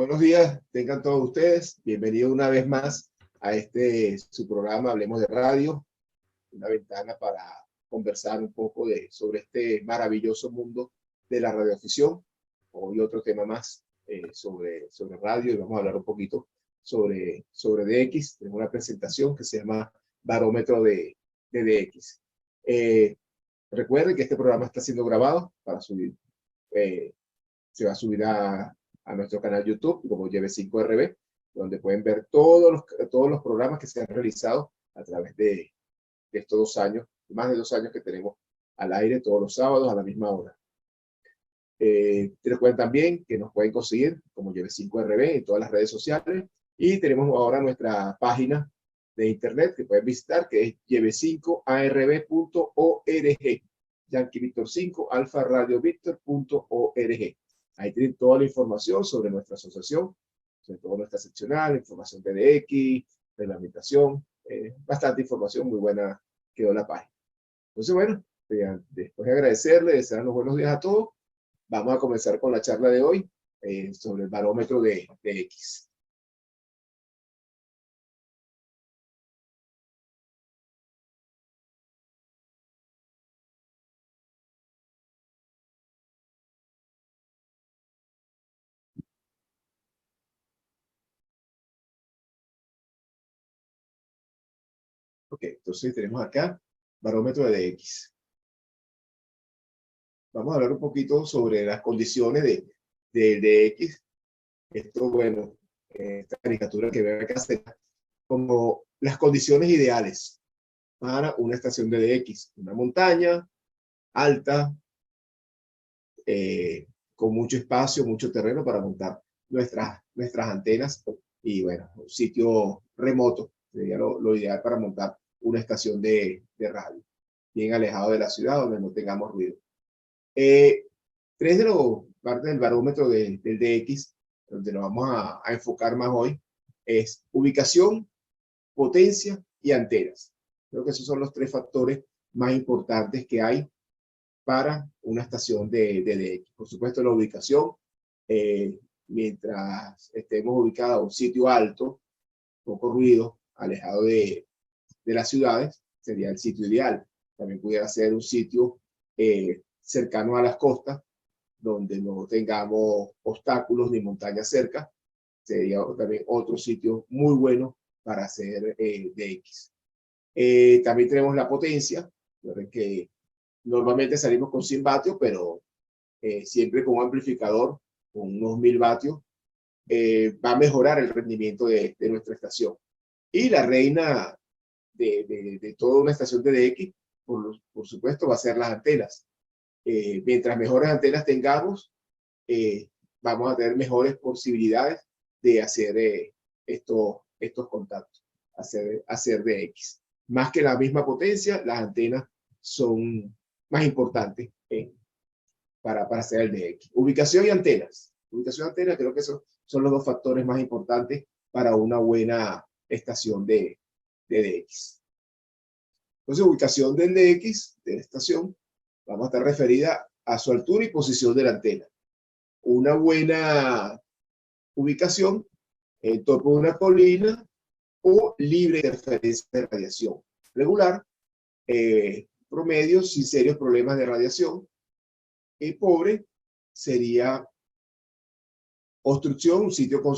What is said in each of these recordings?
buenos días, tengan todos ustedes. Bienvenidos una vez más a su programa Hablemos de Radio, una ventana para conversar un poco sobre este maravilloso mundo de la radioafición. Hoy otro tema más sobre radio, y vamos a hablar un poquito sobre DX. Tenemos una presentación que se llama Barómetro de DX. Recuerden que este programa está siendo grabado para subir. Se va a subir a nuestro canal YouTube como YB5RB, donde pueden ver todos los programas que se han realizado a través de estos 2 años, más de 2 años que tenemos al aire todos los sábados a la misma hora. Recuerden también que nos pueden conseguir como YB5RB en todas las redes sociales, y tenemos ahora nuestra página de internet que pueden visitar, que es yb5arb.org, Yankee Víctor 5 Alfa Radio Víctor.org. Ahí tienen toda la información sobre nuestra asociación, sobre todo nuestra seccional, información de DX, reglamentación, bastante información, muy buena quedó la página. Entonces, bueno, después de agradecerle, desear los buenos días a todos, vamos a comenzar con la charla de hoy sobre el barómetro de X. Ok, entonces tenemos acá barómetro de X. Vamos a hablar un poquito sobre las condiciones de X. Esto, bueno, esta caricatura que ven acá será como las condiciones ideales para una estación de DX. Una montaña alta, con mucho espacio, mucho terreno para montar nuestras antenas, y bueno, un sitio remoto sería lo ideal para montar una estación de radio, bien alejado de la ciudad, donde no tengamos ruido. Tres de los partes del barómetro del DX, donde nos vamos a enfocar más hoy, es ubicación, potencia y antenas. Creo que esos son los 3 factores más importantes que hay para una estación de DX. Por supuesto, la ubicación, mientras estemos ubicados en un sitio alto, poco ruido, alejado de las ciudades, sería el sitio ideal. También pudiera ser un sitio cercano a las costas, donde no tengamos obstáculos ni montañas cerca. Sería también otro sitio muy bueno para hacer DX. También tenemos la potencia, que normalmente salimos con 100 vatios, pero siempre con un amplificador con unos 1000 vatios va a mejorar el rendimiento de nuestra estación. Y la reina de toda una estación de DX, por supuesto, va a ser las antenas. Mientras mejores antenas tengamos, vamos a tener mejores posibilidades de hacer estos contactos, hacer DX. Más que la misma potencia, las antenas son más importantes para hacer el DX. Ubicación y antenas. Ubicación y antenas, creo que esos son los 2 factores más importantes para una buena estación de DX. Entonces, ubicación del DX, de la estación, vamos a estar referida a su altura y posición de la antena. Una buena ubicación en torno a una colina o libre de interferencia de radiación. Regular, promedio, sin serios problemas de radiación. Y pobre sería obstrucción, un sitio con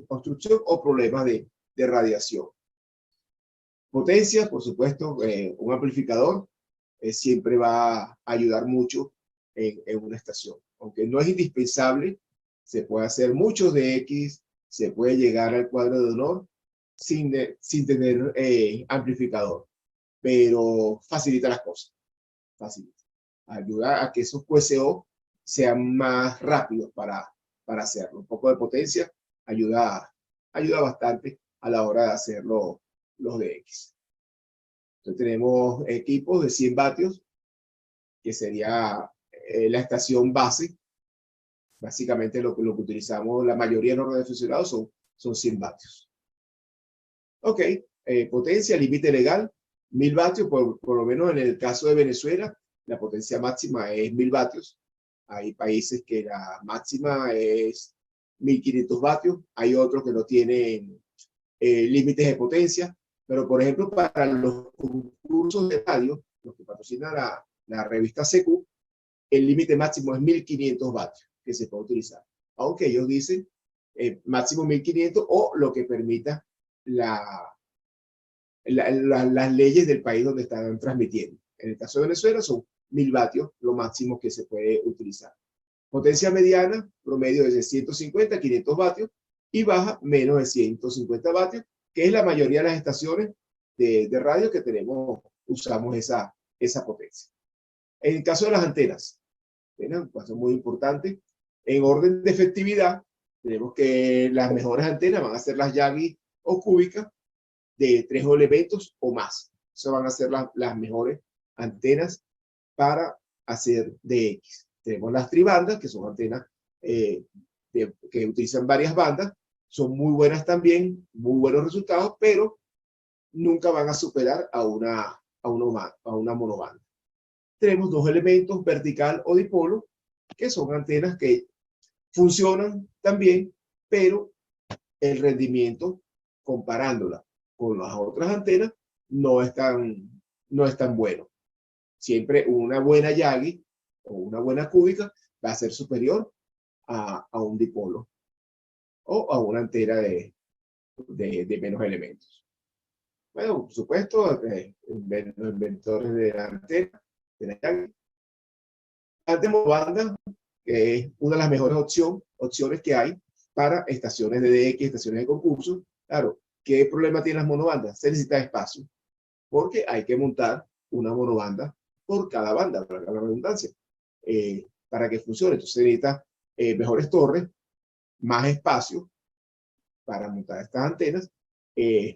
obstrucción o problemas de radiación. Potencia, por supuesto, un amplificador siempre va a ayudar mucho en una estación. Aunque no es indispensable, se puede hacer muchos DX, se puede llegar al cuadro de honor sin tener amplificador, pero facilita las cosas. Facilita. Ayuda a que esos QSO sean más rápidos para hacerlo. Un poco de potencia ayuda bastante a la hora de hacer los DX. Entonces tenemos equipos de 100 vatios, que sería la estación base. Básicamente lo que utilizamos la mayoría de los radioaficionados son 100 vatios. Ok, potencia, límite legal, 1000 vatios, por lo menos en el caso de Venezuela, la potencia máxima es 1000 vatios. Hay países que la máxima es 1500 vatios. Hay otros que no tienen límites de potencia, pero por ejemplo para los concursos de radio, los que patrocina la revista CQ, el límite máximo es 1500 vatios que se puede utilizar. Aunque ellos dicen máximo 1500 o lo que permita las leyes del país donde están transmitiendo. En el caso de Venezuela son 1000 vatios lo máximo que se puede utilizar. Potencia mediana, promedio de 150 a 500 vatios y baja menos de 150 vatios, que es la mayoría de las estaciones de radio que tenemos, usamos esa potencia. En el caso de las antenas, un paso muy importante, en orden de efectividad, tenemos que las mejores antenas van a ser las Yagi o cúbicas de 3 elementos o más. Esas van a ser las mejores antenas para hacer DX. Tenemos las tribandas, que son antenas que utilizan varias bandas, son muy buenas también, muy buenos resultados, pero nunca van a superar a una monobanda. Tenemos 2 elementos, vertical o dipolo, que son antenas que funcionan también, pero el rendimiento, comparándola con las otras antenas, no es tan bueno. Siempre una buena Yagi o una buena cúbica va a ser superior a un dipolo o a una antena de menos elementos. Bueno, por supuesto, los inventores de la antena, de la Yagi. La monobanda, que es una de las mejores opciones que hay para estaciones de DX, estaciones de concurso. Claro, ¿qué problema tienen las monobandas? Se necesita espacio, porque hay que montar una monobanda por cada banda, para la redundancia, para que funcione. Entonces se necesita mejores torres, más espacio para montar estas antenas,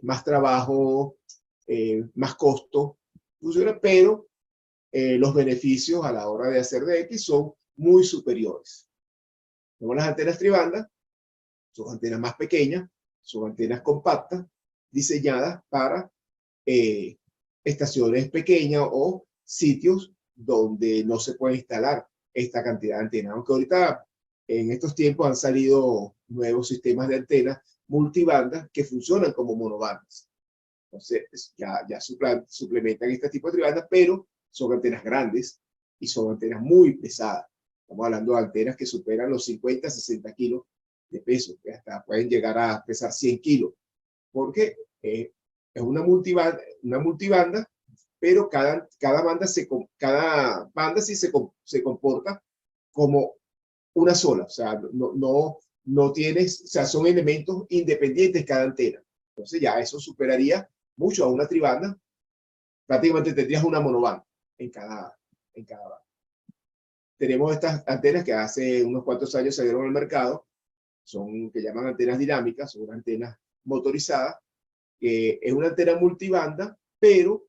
más trabajo, más costo, funciona, pero los beneficios a la hora de hacer DX son muy superiores. Como las antenas tribandas, son antenas más pequeñas, son antenas compactas, diseñadas para estaciones pequeñas o sitios donde no se puede instalar esta cantidad de antenas. Aunque ahorita en estos tiempos han salido nuevos sistemas de antenas multibandas que funcionan como monobandas. Entonces ya suplementan este tipo de tribandas, pero son antenas grandes y son antenas muy pesadas. Estamos hablando de antenas que superan los 50, 60 kilos de peso, que hasta pueden llegar a pesar 100 kilos, porque es una multibanda, pero cada banda sí se comporta como una sola, o sea, no tienes, o sea, son elementos independientes cada antena. Entonces ya eso superaría mucho a una tribanda, prácticamente tendrías una monobanda en cada banda. Tenemos estas antenas que hace unos cuantos años salieron al mercado, son que llaman antenas dinámicas, son antenas motorizadas, que es una antena multibanda, pero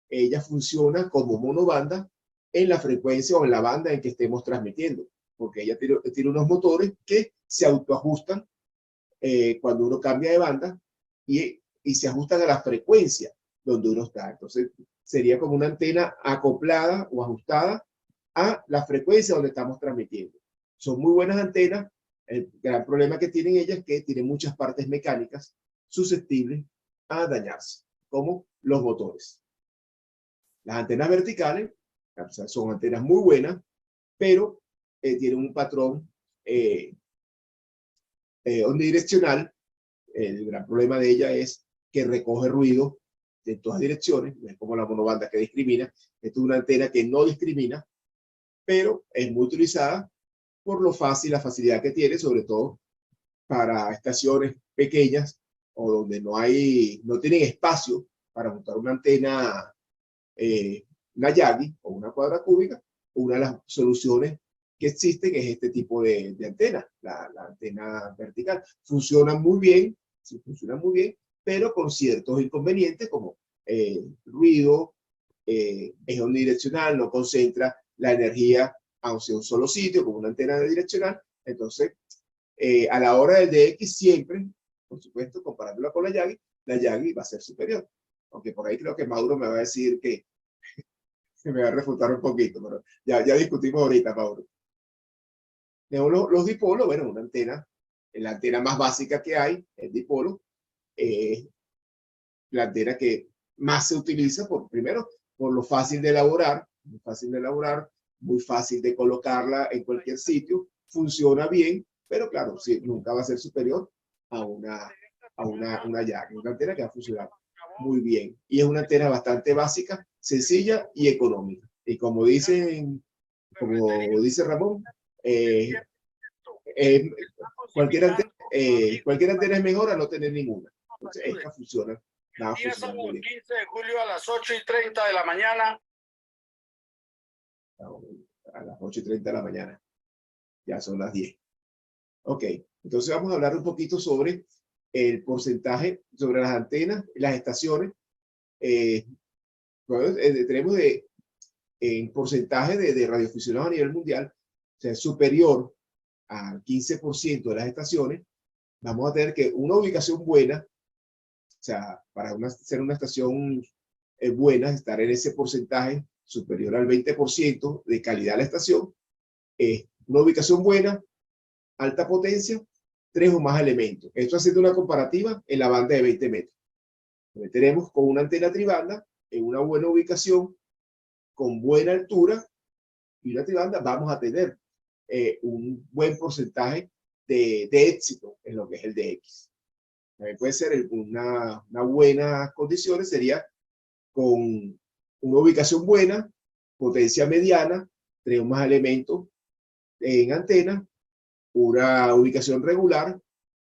ella funciona como monobanda en la frecuencia o en la banda en que estemos transmitiendo, porque ella tiene unos motores que se autoajustan cuando uno cambia de banda y se ajustan a la frecuencia donde uno está. Entonces sería como una antena acoplada o ajustada a la frecuencia donde estamos transmitiendo. Son muy buenas antenas. El gran problema que tienen ellas es que tienen muchas partes mecánicas susceptibles a dañarse, como los motores. Las antenas verticales, o sea, son antenas muy buenas, pero tienen un patrón omnidireccional. El gran problema de ella es que recoge ruido de todas direcciones, no es como la monobanda que discrimina. Esta es una antena que no discrimina, pero es muy utilizada por la facilidad que tiene, sobre todo para estaciones pequeñas o donde no tienen espacio para montar una antena, una Yagi o una cuadra cúbica. Una de las soluciones que existen es este tipo de antena, la antena vertical. Funciona muy bien, sí, funciona muy bien, pero con ciertos inconvenientes como ruido, es omnidireccional, no concentra la energía hacia un solo sitio, como una antena direccional. Entonces, a la hora del DX siempre, por supuesto, comparándola con la Yagi va a ser superior. Aunque por ahí creo que Mauro me va a decir que me va a refutar un poquito, pero ya discutimos ahorita, Mauro. Los dipolos, bueno, una antena la antena más básica que hay, el dipolo, la antena que más se utiliza, primero, por lo fácil de elaborar, muy fácil de colocarla en cualquier sitio, funciona bien, pero claro, sí, nunca va a ser superior a una llave, una antena que va a funcionar muy bien. Y es una antena bastante básica, sencilla y económica. Y como dice Ramón, cualquier antena es mejor a no tener ninguna. Entonces, esta funciona. Día sábado 15 de julio a las 8:30 de la mañana. A las 8:30 de la mañana. Ya son las 10. Ok, entonces vamos a hablar un poquito sobre el porcentaje, sobre las antenas, las estaciones. Tenemos en porcentaje de radioaficionados a nivel mundial, o sea, superior al 15% de las estaciones. Vamos a tener que una ubicación buena, o sea, para ser una estación buena, estar en ese porcentaje superior al 20% de calidad de la estación, una ubicación buena, alta potencia, 3 o más elementos. Esto haciendo una comparativa en la banda de 20 metros. Tenemos con una antena tribanda en una buena ubicación, con buena altura y una tribanda, vamos a tener un buen porcentaje de éxito en lo que es el DX. También puede ser una buena condición, sería con una ubicación buena, potencia mediana, 3 o más elementos en antena, una ubicación regular,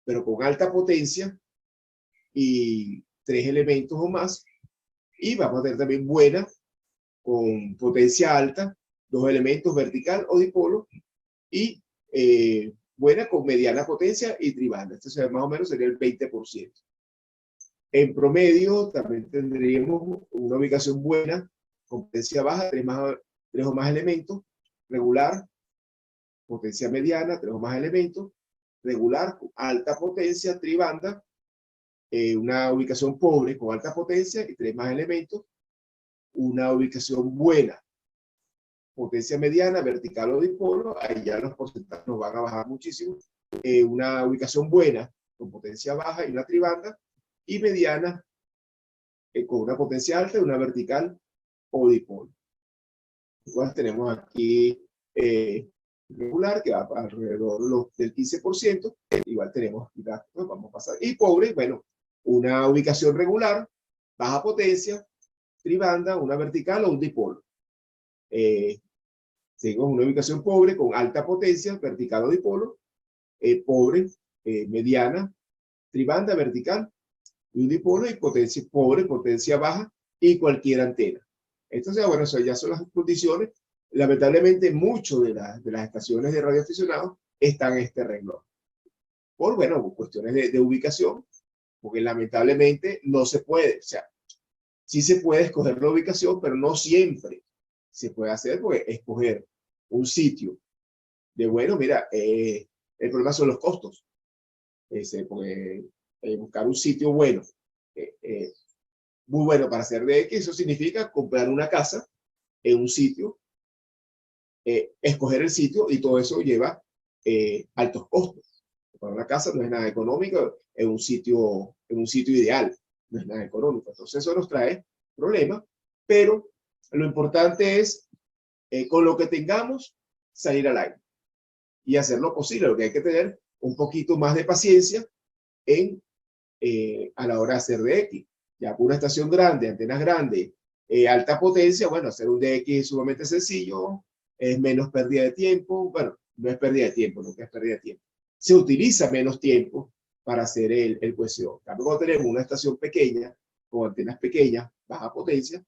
pero con alta potencia y 3 elementos o más. Y vamos a tener también buena con potencia alta, 2 elementos vertical o dipolo, y buena con mediana potencia y tribanda. Esto más o menos sería el 20%. En promedio también tendríamos una ubicación buena, con potencia baja, 3 o más elementos, regular, potencia mediana, 3 o más elementos, regular, alta potencia, tribanda, una ubicación pobre con alta potencia y 3 más elementos, una ubicación buena, potencia mediana, vertical o dipolo, ahí ya los porcentajes nos van a bajar muchísimo, una ubicación buena con potencia baja y una tribanda, y mediana con una potencia alta y una vertical o dipolo. Igual tenemos aquí regular, que va alrededor del 15%, igual tenemos, vamos a pasar, y pobre, bueno, una ubicación regular, baja potencia, tribanda, una vertical o un dipolo. Tenemos una ubicación pobre con alta potencia, vertical o dipolo, pobre, mediana, tribanda, vertical, y un dipolo, y potencia pobre, potencia baja, y cualquier antena. Entonces, bueno, eso ya son las condiciones. Lamentablemente, muchas de las estaciones de radioaficionados están en este renglón. Por, bueno, cuestiones de ubicación, porque lamentablemente no se puede. O sea, sí se puede escoger la ubicación, pero no siempre se puede hacer, porque escoger un sitio de, bueno, mira, el problema son los costos. Porque, buscar un sitio bueno, muy bueno para hacer DX, eso significa comprar una casa en un sitio, escoger el sitio, y todo eso lleva altos costos. Para una casa no es nada económico en un sitio ideal, no es nada económico. Entonces eso nos trae problemas, pero lo importante es con lo que tengamos salir al aire y hacer lo posible. Lo que hay que tener un poquito más de paciencia a la hora de hacer DX. Ya con una estación grande, antenas grandes, alta potencia, bueno, hacer un DX es sumamente sencillo, es menos pérdida de tiempo. Bueno, no es pérdida de tiempo, no es pérdida de tiempo. Se utiliza menos tiempo para hacer el cohesión. Cuando tenemos una estación pequeña, con antenas pequeñas, baja potencia,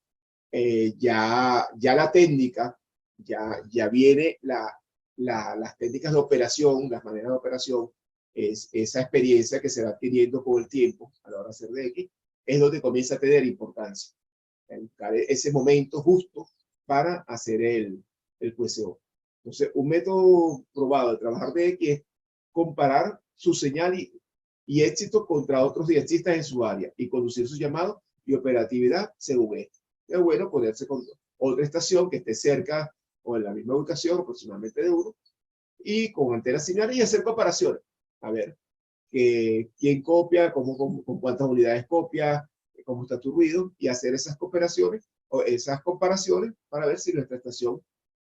ya la técnica, ya viene las técnicas de operación, las maneras de operación, esa experiencia que se va adquiriendo con el tiempo a la hora de hacer DX, es donde comienza a tener importancia. Buscar ese momento justo para hacer el QSO. Entonces, un método probado de trabajar DX es comparar su señal y éxito contra otros diexistas en su área y conducir sus llamados y operatividad según esto. Es bueno ponerse con otra estación que esté cerca o en la misma ubicación, aproximadamente de uno, y con antenas similares, y hacer comparaciones. A ver, quién copia, con cuántas unidades copia, cómo está tu ruido, y hacer esas cooperaciones o esas comparaciones para ver si nuestra estación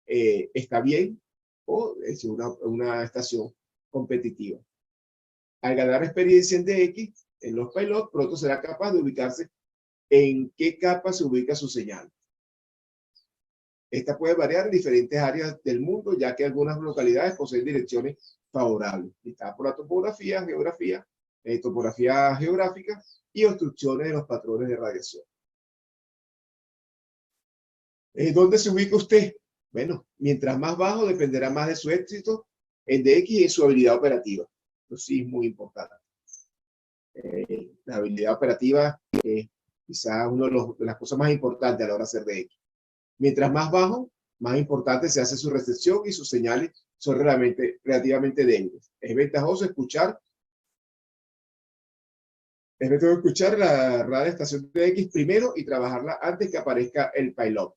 está bien o es una estación competitiva. Al ganar experiencia en DX, en los pilots, pronto será capaz de ubicarse en qué capa se ubica su señal. Esta puede variar en diferentes áreas del mundo, ya que algunas localidades poseen direcciones favorables, listadas por la topografía, topografía geográfica y obstrucciones de los patrones de radiación. ¿Dónde se ubica usted? Bueno, mientras más bajo dependerá más de su éxito en DX y en su habilidad operativa. Eso sí es muy importante. La habilidad operativa es quizás una de las cosas más importantes a la hora de hacer DX. Mientras más bajo, más importante se hace su recepción y sus señales son relativamente débiles. Es ventajoso escuchar la radioestación DX primero y trabajarla antes que aparezca el pilot.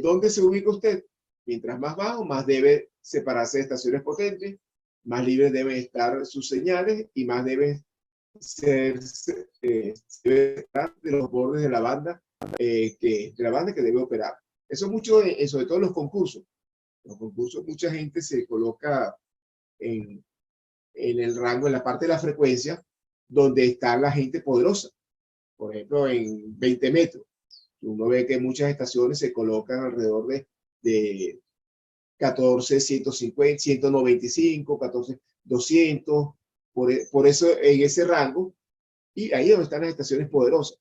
¿Dónde se ubica usted? Mientras más bajo, más debe separarse de estaciones potentes, más libres deben estar sus señales y más debe estar de los bordes de la banda que debe operar. Eso mucho, sobre todo en los concursos. En los concursos mucha gente se coloca en el rango, en la parte de la frecuencia, donde está la gente poderosa. Por ejemplo, en 20 metros. Uno ve que muchas estaciones se colocan alrededor de 14, 150, 195, 14, 200, por eso en ese rango, y ahí es donde están las estaciones poderosas.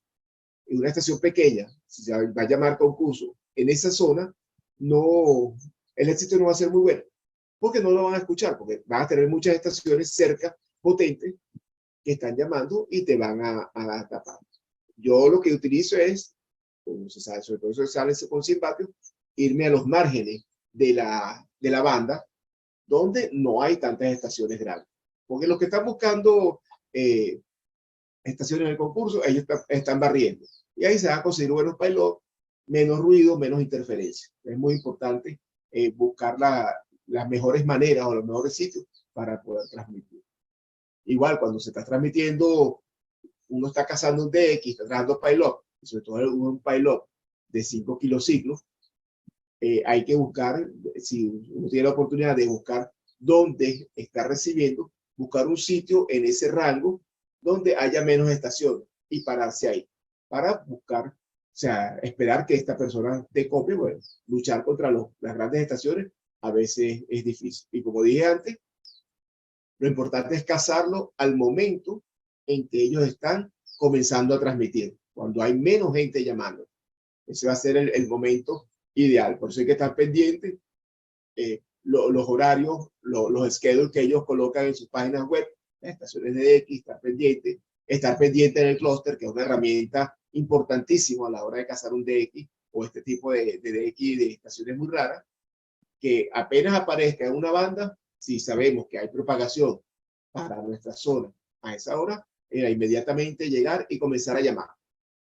En una estación pequeña, si se va a llamar concurso, en esa zona, el éxito no va a ser muy bueno, porque no lo van a escuchar, porque van a tener muchas estaciones cerca, potentes, que están llamando y te van a tapar. Yo lo que utilizo es, como se sabe, sobre todo eso sale con 100 vatios, irme a los márgenes de la banda, donde no hay tantas estaciones grandes. Porque los que están buscando estaciones en el concurso, ellos están barriendo. Y ahí se van a conseguir buenos pilots, menos ruido, menos interferencia. Es muy importante buscar las mejores maneras o los mejores sitios para poder transmitir. Igual, cuando se está transmitiendo, uno está cazando un DX, está trabajando pilot, y sobre todo un pilot de 5 kilociclos, hay que buscar, si uno tiene la oportunidad de buscar dónde está recibiendo, buscar un sitio en ese rango donde haya menos estaciones y pararse ahí para buscar, o sea, esperar que esta persona te copie. Bueno, luchar contra las grandes estaciones a veces es difícil. Y como dije antes, lo importante es cazarlo al momento en que ellos están comenzando a transmitir, cuando hay menos gente llamando. Ese va a ser el momento ideal. Por eso hay que estar pendiente los horarios, los schedules que ellos colocan en sus páginas web, las estaciones de DX, estar pendiente en el clúster, que es una herramienta importantísima a la hora de cazar un DX o este tipo de DX de estaciones muy raras, que apenas aparezca en una banda, si sabemos que hay propagación para nuestra zona a esa hora, era inmediatamente llegar y comenzar a llamar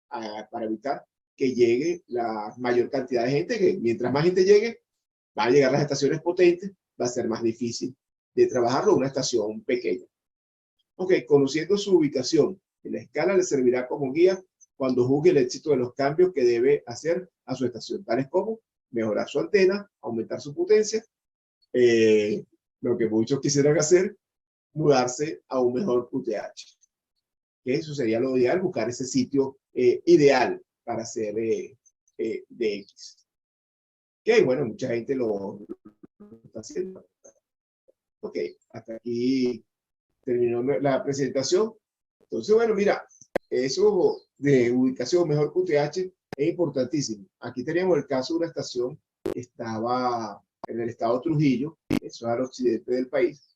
para evitar que llegue la mayor cantidad de gente, que mientras más gente llegue, va a llegar las estaciones potentes, va a ser más difícil de trabajarlo una estación pequeña. Ok, conociendo su ubicación, la escala le servirá como guía cuando juzgue el éxito de los cambios que debe hacer a su estación, tales como mejorar su antena, aumentar su potencia, lo que muchos quisieran hacer, mudarse a un mejor QTH. Que eso sería lo ideal, buscar ese sitio ideal para hacer DX. Que bueno, mucha gente lo está haciendo. Ok, hasta aquí terminó la presentación. Entonces, bueno, mira, eso de ubicación, mejor QTH, es importantísimo. Aquí teníamos el caso de una estación que estaba en el estado de Trujillo, eso es al occidente del país.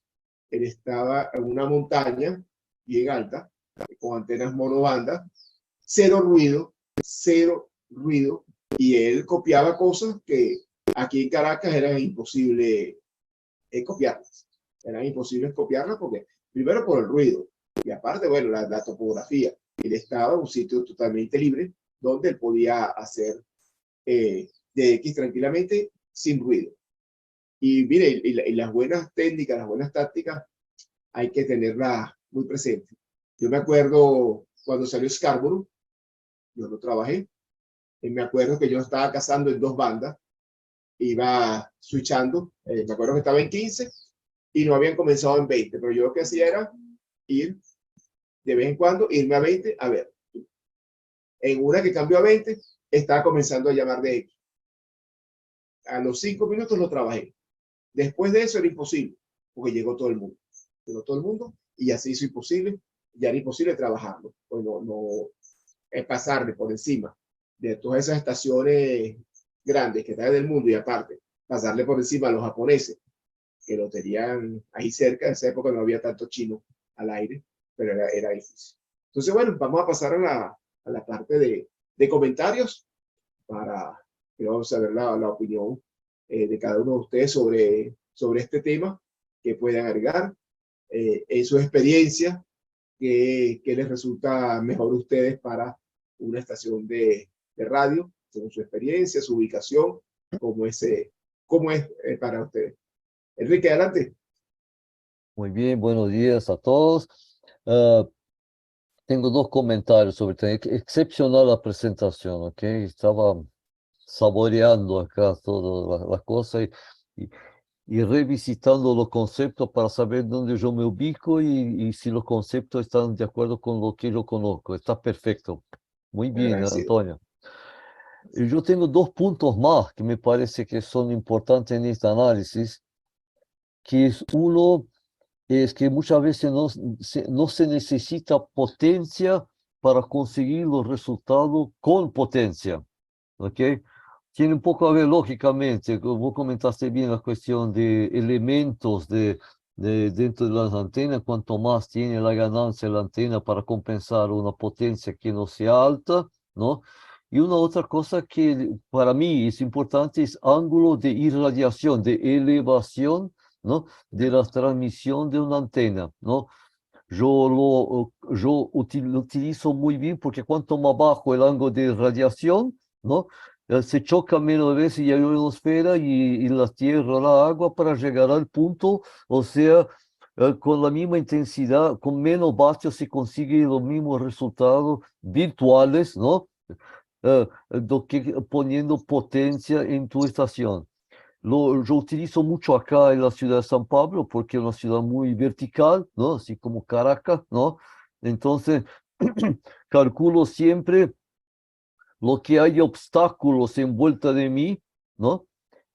Él estaba en una montaña bien alta, con antenas monobanda, cero ruido, y él copiaba cosas que aquí en Caracas eran imposible copiarlas. Eran imposibles copiarlas porque, primero por el ruido, y aparte, bueno, la topografía. Él estaba en un sitio totalmente libre donde él podía hacer DX tranquilamente sin ruido. Y mire, y las buenas técnicas, las buenas tácticas hay que tenerla muy presente. Yo me acuerdo cuando salió Scarborough, yo lo trabajé, y me acuerdo que yo estaba cazando en 2 bandas, iba switchando, me acuerdo que estaba en 15 y no habían comenzado en 20, pero yo lo que hacía era ir de vez en cuando, irme a 20, a ver. En una que cambió a 20, estaba comenzando a llamar de X. A los 5 minutos lo trabajé. Después de eso era imposible, porque llegó todo el mundo. Llegó todo el mundo y ya se hizo imposible, ya era imposible trabajarlo. Pues no es pasarle por encima de todas esas estaciones grandes que están en el mundo y aparte, pasarle por encima a los japoneses, que lo tenían ahí cerca. En esa época no había tanto chino al aire, pero era difícil. Entonces, bueno, vamos a pasar a la parte de comentarios para que vamos a ver la opinión de cada uno de ustedes sobre este tema, que puedan agregar en su experiencia, que les resulta mejor a ustedes para una estación de radio, según su experiencia, su ubicación, cómo es para ustedes. Enrique, adelante. Muy bien, buenos días a todos. Ah, tengo 2 comentarios sobre excepcional la presentación, ¿ok? Estaba saboreando acá toda la cosa y revisitando los conceptos para saber dónde yo me ubico y si los conceptos están de acuerdo con lo que yo conozco. Está perfecto. Muy bien, Agradecido. Antonio. Yo tengo 2 puntos más que me parece que son importantes en este análisis, que es uno, es que muchas veces no se necesita potencia para conseguir los resultados con potencia, ¿ok? Tiene un poco a ver lógicamente, vos comentaste bien la cuestión de elementos dentro de las antenas, cuanto más tiene la ganancia la antena para compensar una potencia que no sea alta, ¿no? Y una otra cosa que para mí es importante es ángulo de irradiación, de elevación, ¿no? De la transmisión de una antena, ¿no? Yo lo utilizo muy bien porque cuanto más bajo el ángulo de radiación, ¿no? Se choca menos veces y hay ionosfera y la tierra, la agua para llegar al punto, o sea, con la misma intensidad, con menos vatios se consigue los mismos resultados virtuales, ¿no? Do que poniendo potencia en tu estación. Yo utilizo mucho acá en la ciudad de San Pablo porque es una ciudad muy vertical, ¿no? Así como Caracas, ¿no? Entonces, calculo siempre lo que hay obstáculos en vuelta de mí, ¿no?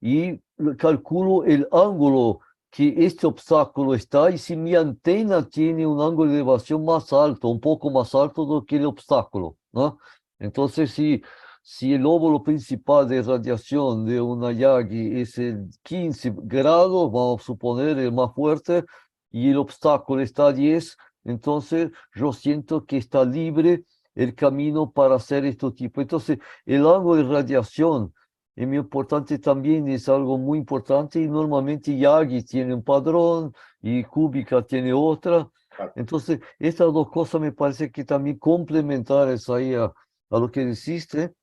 Y calculo el ángulo que este obstáculo está y si mi antena tiene un ángulo de elevación más alto, un poco más alto do que el obstáculo, ¿no? Entonces, si el óvulo principal de radiación de una Yagi es el 15 grados, vamos a suponer el más fuerte, y el obstáculo está a 10, entonces yo siento que está libre el camino para hacer este tipo. Entonces, el ángulo de radiación es muy importante también, es algo muy importante y normalmente Yagi tiene un padrón y Cúbica tiene otra. Entonces, estas 2 cosas me parece que también complementarias ahí a lo que dijiste.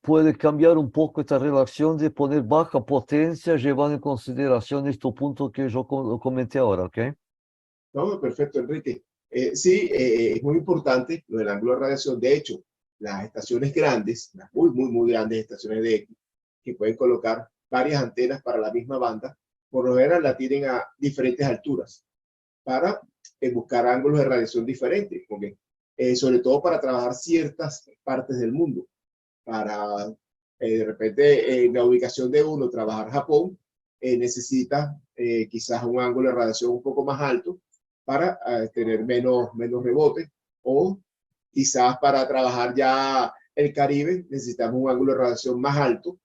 Puede cambiar un poco esta relación de poner baja potencia, llevando en consideración este punto que yo comenté ahora, ¿ok? No, perfecto, Enrique. Sí, es muy importante lo del ángulo de radiación. De hecho, las estaciones grandes, las muy grandes estaciones de X, que pueden colocar varias antenas para la misma banda, por lo general la tienen a diferentes alturas para buscar ángulos de radiación diferentes, porque, sobre todo para trabajar ciertas partes del mundo. Para de repente en la ubicación de uno trabajar Japón, necesita quizás un ángulo de radiación un poco más alto para tener menos rebote, o quizás para trabajar ya el Caribe necesitamos un ángulo de radiación más alto.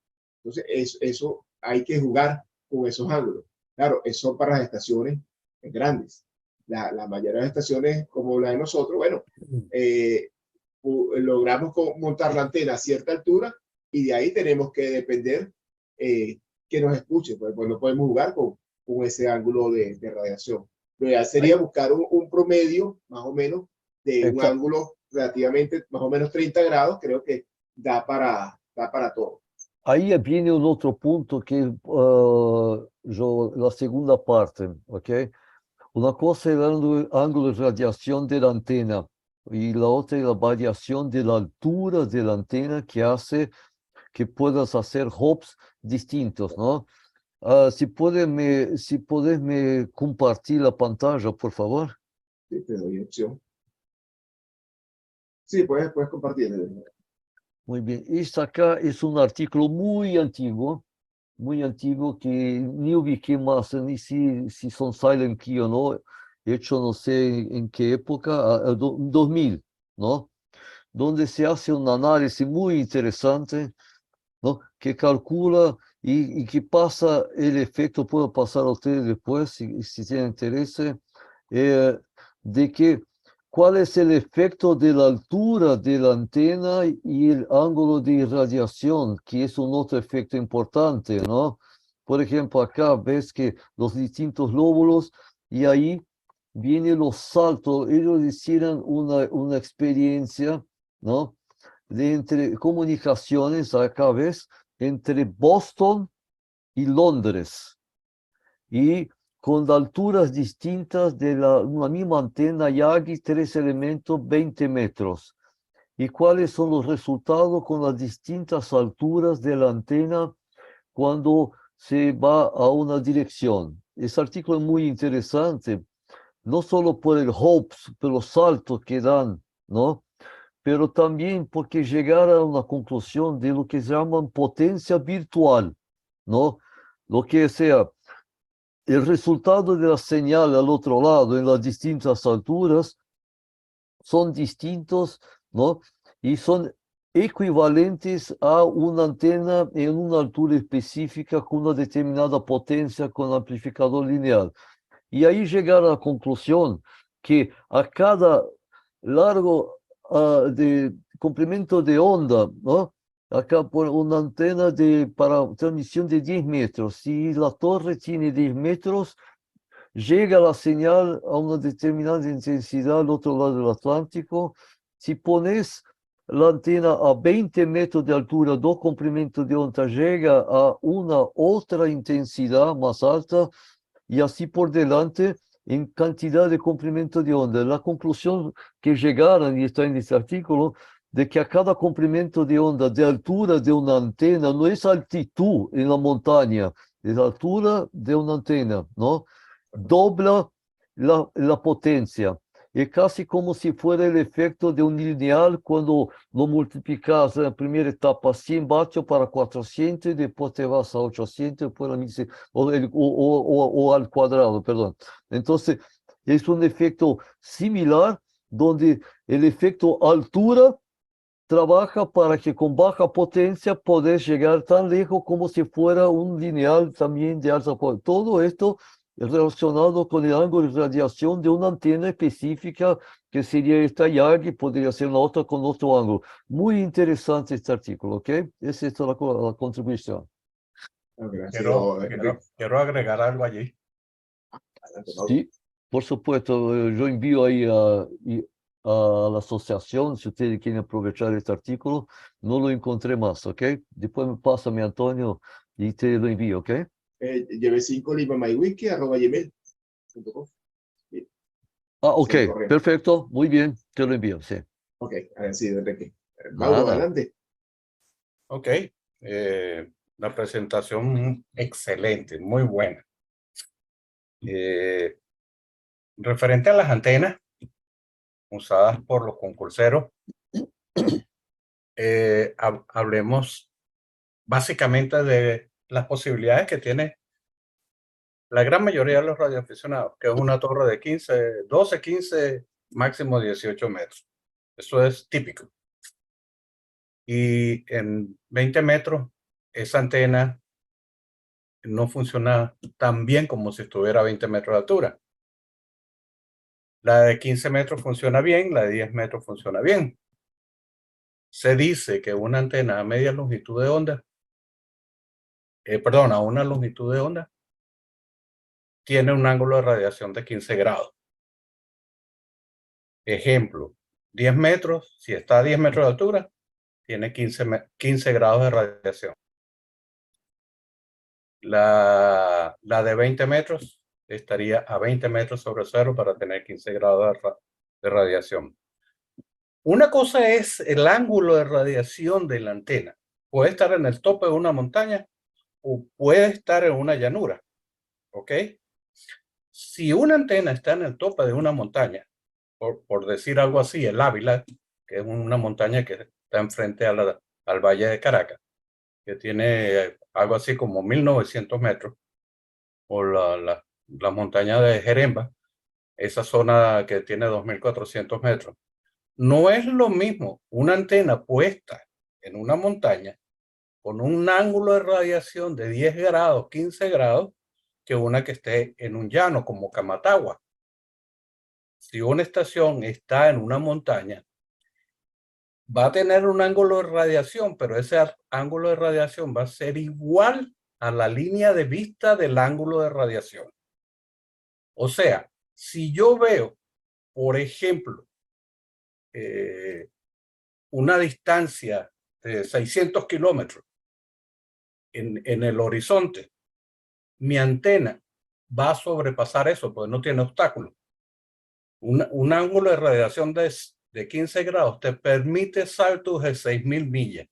Entonces eso hay que jugar con esos ángulos. Claro, eso son para las estaciones grandes. La mayoría de las estaciones como la de nosotros, bueno, logramos montar la antena a cierta altura y de ahí tenemos que depender que nos escuche, pues no podemos jugar con ese ángulo de radiación. Lo ideal sería buscar un promedio más o menos de un ángulo relativamente más o menos 30 grados, creo que da para todo. Ahí viene un otro punto que la segunda parte, ¿ok? Una cosa es el ángulo de radiación de la antena y la otra es la variación de la altura de la antena que hace que puedas hacer hops distintos, ¿no? Si puedes me compartir la pantalla, por favor. Sí, te doy opción. Sí, puedes compartir. Muy bien. Este acá es un artículo muy antiguo que ni ubiqué más, ni si son silent key o no, hecho no sé en qué época, 2000, ¿no? Donde se hace un análisis muy interesante, ¿no? Que calcula y que pasa el efecto, puedo pasar a ustedes después si tienen interés, de que cuál es el efecto de la altura de la antena y el ángulo de irradiación, que es un otro efecto importante, ¿no? Por ejemplo, acá ves que los distintos lóbulos y ahí vienen los saltos, ellos hicieron una experiencia, ¿no? De entre comunicaciones, acá ves, entre Boston y Londres. Y con alturas distintas de una misma antena Yagi, 3 elementos, 20 metros. ¿Y cuáles son los resultados con las distintas alturas de la antena cuando se va a una dirección? Ese artículo es muy interesante, no solo por el hops, por los saltos que dan, ¿no? Pero también porque llegar a una conclusión de lo que se llaman potencia virtual, ¿no? Lo que sea, el resultado de la señal al otro lado en las distintas alturas son distintos, ¿no? Y son equivalentes a una antena en una altura específica con una determinada potencia con amplificador lineal. Y ahí llegar a la conclusión que a cada largo de complemento de onda, ¿no? Acá por una antena para transmisión de 10 metros. Si la torre tiene 10 metros, llega la señal a una determinada intensidad al otro lado del Atlántico. Si pones la antena a 20 metros de altura, dos complementos de onda, llega a una otra intensidad más alta y así por delante en cantidad de complemento de onda. La conclusión que llegaron, y está en este artículo, de que a cada complemento de onda de altura de una antena, no es altitud en la montaña, es altura de una antena, ¿no? Dobla la potencia. Es casi como si fuera el efecto de un lineal cuando lo multiplicas en la primera etapa 100 vatios para 400 y después te vas a 800 después a 1600 o al cuadrado, perdón. Entonces, es un efecto similar donde el efecto altura trabaja para que con baja potencia podés llegar tan lejos como si fuera un lineal también de alta potencia. Todo esto es relacionado con el ángulo de radiación de una antena específica que sería esta Yagi, podría ser la otra con otro ángulo. Muy interesante este artículo, ¿ok? Esa es la contribución. Quiero agregar algo allí. Sí, por supuesto, yo envío ahí a la asociación, si ustedes quieren aprovechar este artículo, no lo encontré más, ¿ok? Después me pasa mi Antonio y te lo envío, ¿ok? Lleve 5 @gmail.com. Ok, perfecto, muy bien, te lo envío, sí. Ok, así de Enrique. Mauro, adelante. Ok, la presentación excelente, muy buena. Referente a las antenas usadas por los concurseros, hablemos básicamente de las posibilidades que tiene la gran mayoría de los radioaficionados, que es una torre de 12, 15, máximo 18 metros. Eso es típico. Y en 20 metros, esa antena no funciona tan bien como si estuviera a 20 metros de altura. La de 15 metros funciona bien, la de 10 metros funciona bien. Se dice que una antena a media longitud de onda, a una longitud de onda, tiene un ángulo de radiación de 15 grados. Ejemplo, 10 metros, si está a 10 metros de altura, tiene 15 grados de radiación. La de 20 metros estaría a 20 metros sobre cero para tener 15 grados de radiación. Una cosa es el ángulo de radiación de la antena. Puede estar en el tope de una montaña o puede estar en una llanura. ¿Ok? Si una antena está en el tope de una montaña, por decir algo así, el Ávila, que es una montaña que está enfrente al Valle de Caracas, que tiene algo así como 1900 metros, o la montaña de Jeremba, esa zona que tiene 2400 metros. No es lo mismo una antena puesta en una montaña con un ángulo de radiación de 10 grados, 15 grados, que una que esté en un llano como Camatagua. Si una estación está en una montaña, va a tener un ángulo de radiación, pero ese ángulo de radiación va a ser igual a la línea de vista del ángulo de radiación. O sea, si yo veo, por ejemplo, una distancia de 600 kilómetros en el horizonte, mi antena va a sobrepasar eso porque no tiene obstáculo. Un ángulo de radiación de 15 grados te permite saltos de 6.000 millas.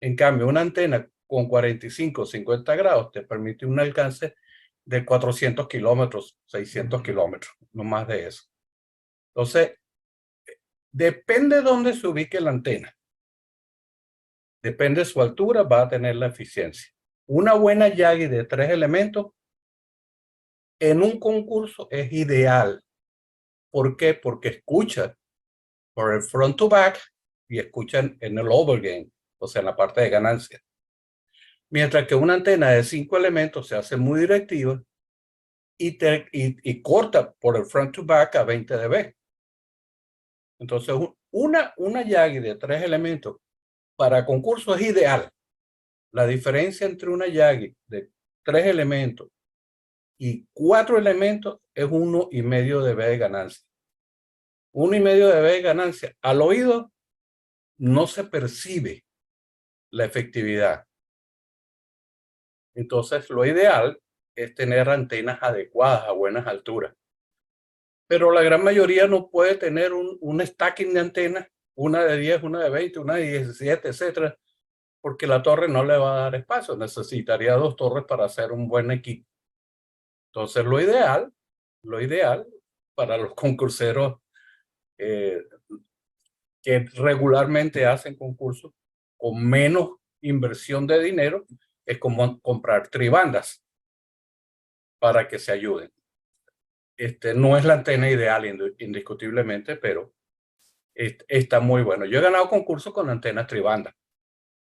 En cambio, una antena con 45 o 50 grados te permite un alcance de 400 kilómetros, 600 kilómetros, no más de eso. Entonces, depende de dónde se ubique la antena. Depende de su altura, va a tener la eficiencia. Una buena Yagi de 3 elementos en un concurso es ideal. ¿Por qué? Porque escucha por el front to back y escuchan en el overgain, o sea, en la parte de ganancia. Mientras que una antena de 5 elementos se hace muy directiva y corta por el front to back a 20 dB. Entonces, una Yagi de 3 elementos para concurso es ideal. La diferencia entre una Yagi de 3 elementos y 4 elementos es 1,5 dB de ganancia. 1,5 dB de ganancia. Al oído no se percibe la efectividad. Entonces, lo ideal es tener antenas adecuadas a buenas alturas. Pero la gran mayoría no puede tener un stacking de antenas, una de 10, una de 20, una de 17, etcétera, porque la torre no le va a dar espacio. Necesitaría 2 torres para hacer un buen equipo. Entonces, lo ideal para los concurseros que regularmente hacen concursos con menos inversión de dinero es como comprar tribandas para que se ayuden. No es la antena ideal indiscutiblemente, pero está muy bueno. Yo he ganado concursos con antenas tribandas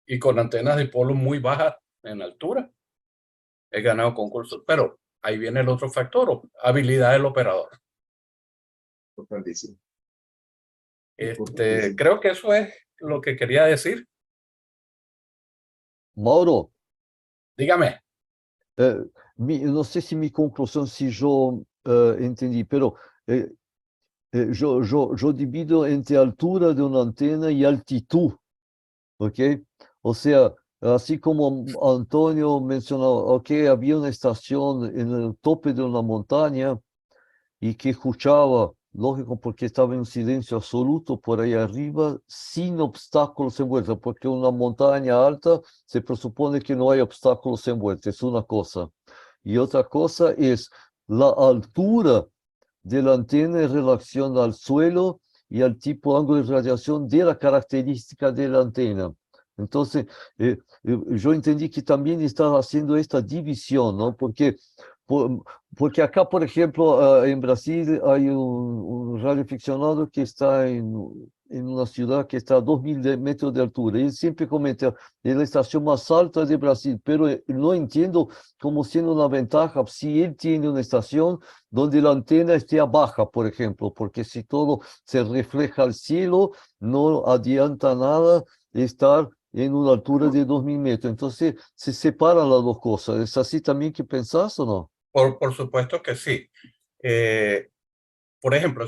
y con antenas de polo muy bajas en altura. He ganado concursos, pero ahí viene el otro factor, habilidad del operador. Importantísimo. Creo que eso es lo que quería decir. Mauro, Dígame. no sé si mi conclusión, si yo entendí, pero yo divido entre altura de una antena y altitud, ¿ok? O sea, así como Antonio mencionó, ok, había una estación en el tope de una montaña y que escuchaba, lógico, porque estaba en silencio absoluto por ahí arriba, sin obstáculos envueltos, porque una montaña alta se presupone que no hay obstáculos envueltos, es una cosa. Y otra cosa es la altura de la antena en relación al suelo y al tipo de ángulo de radiación de la característica de la antena. Entonces, yo entendí que también estás haciendo esta división, ¿no? Porque acá, por ejemplo, en Brasil hay un radioaficionado que está en una ciudad que está a 2.000 metros de altura. Y él siempre comenta, es la estación más alta de Brasil, pero no entiendo como siendo una ventaja si él tiene una estación donde la antena esté baja, por ejemplo, porque si todo se refleja al cielo, no adianta nada estar en una altura de 2.000 metros. Entonces, se separan las dos cosas. ¿Es así también que pensás o no? Por supuesto que sí. Por ejemplo,